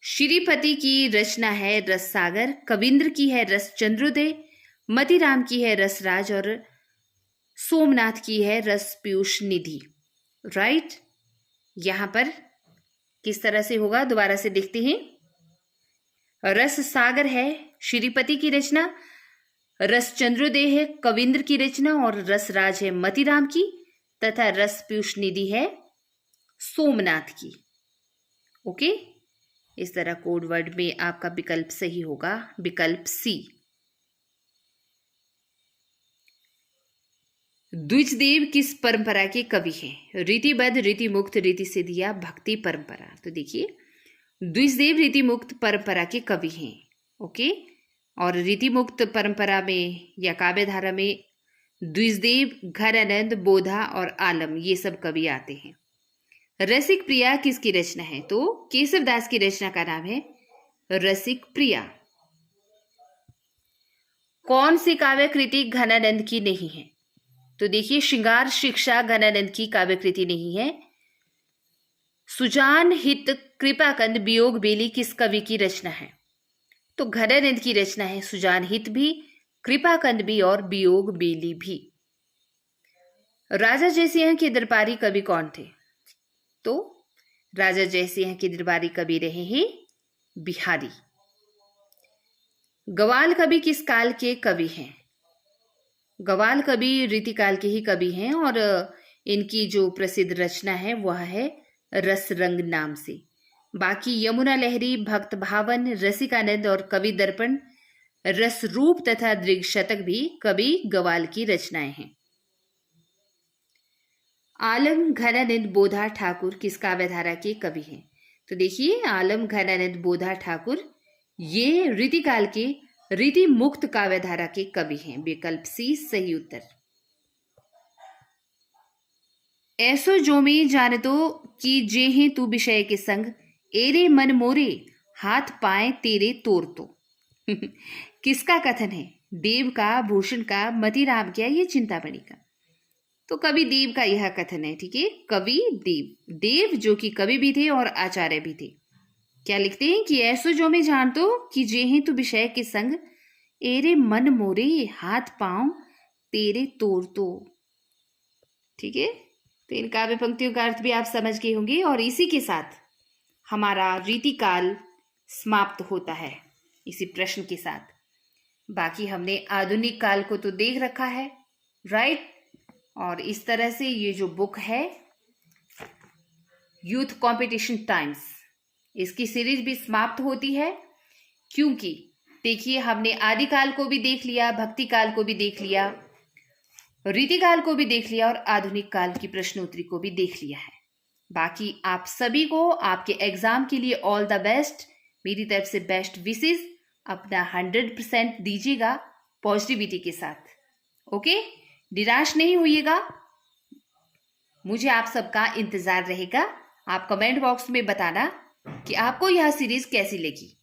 श्रीपति की रचना है रस सागर, कविंद्र की है रस चंद्रोदय, मतीराम की है रसराज और सोमनाथ की है रस पीयूष निधि। राइट, यहां पर किस तरह से होगा दोबारा से देखते हैं। रस सागर है श्रीपति की रचना, रस चंद्रोदय है कविंद्र की रचना और रसराज है मतीराम की, तथा रस पीयूष निधि है सोमनाथ की। ओके, इस तरह कोड वर्ड में आपका विकल्प सही होगा विकल्प सी। द्विजदेव किस परंपरा के कवि हैं? रीतिबद्ध, रीति मुक्त, रीति सिद्ध या भक्ति परंपरा। तो देखिए द्विजदेव रीति मुक्त परंपरा के कवि हैं। ओके, और रीति मुक्त परंपरा में या काव्य धारा में द्विजदेव, घरानंद, बोधा और आलम ये सब कवि आते हैं। रसिक प्रिया किसकी रचना है? तो केशव दास की रचना का नाम है रसिक प्रिया। कौन सी काव्य कृति घनानंद की नहीं है? तो देखिए, श्रृंगार शिक्षा घनानंद की काव्य कृति नहीं है। सुजान हित कृपाकंद वियोग बेली किस कवि की रचना है? तो घनानंद की रचना है सुजान हित भी, कृपाकंद भी और वियोग बेली भी। राजा जयसिंह के दरबारी कवि कौन थे? तो राजा जयसिंह के दरबारी कवि रहे हैं बिहारी। गवाल कवि किस काल के कवि हैं? गवाल कवि रीतिकाल के ही कवि हैं और इनकी जो प्रसिद्ध रचना है वह है रसरंग नाम से। बाकी यमुना लहरी, भक्त भावन, रसिकानंद और कवि दर्पण, रसरूप तथा दृग्शतक भी कवि गवाल की रचनाएं हैं। आलम घनानंद बोधा ठाकुर किस काव्यधारा के कवि हैं? तो देखिए, आलम घनानंद बोधा ठाकुर ये रीतिकाल के रीति मुक्त काव्यधारा के कवि हैं। विकल्प सी सही उत्तर। ऐसो जो में जानतो कि जे हैं तू विषय के संग, एरे मन मोरे हाथ पाए तेरे तोर तो। किसका कथन है? देव का, भूषण का, मतिराम का, ये चिंतामणि का? तो कवि देव का यह कथन है। ठीक है, कवि देव, देव जो कि कवि भी थे और आचार्य भी थे। क्या लिखते हैं कि ऐसो जो में जानतो कि जे हैं तू विषय के संग, एरे मन मोरे हाथ पांव तेरे तोर तो। ठीक है, तो इन काव्य पंक्तियों का अर्थ भी आप समझ गए होंगे और इसी के साथ हमारा रीतिकाल समाप्त होता है, इसी प्रश्न के साथ। बाकी हमने आधुनिक काल को तो देख रखा है, राइट। और इस तरह से ये जो बुक है यूथ कंपटीशन टाइम्स, इसकी सीरीज भी समाप्त होती है, क्योंकि देखिए हमने आदिकाल को भी देख लिया, भक्ति काल को भी देख लिया, रीतिकाल को भी देख लिया और आधुनिक काल की प्रश्नोत्तरी को भी देख लिया है। बाकी आप सभी को आपके एग्जाम के लिए ऑल द बेस्ट। मेरी तरफ से बेस्ट विशेस। अपना 100% दीजिएगा पॉजिटिविटी के साथ। ओके, निराश नहीं होइएगा। मुझे आप सबका इंतजार रहेगा। आप कमेंट बॉक्स में बताना कि आपको यह सीरीज कैसी लगी।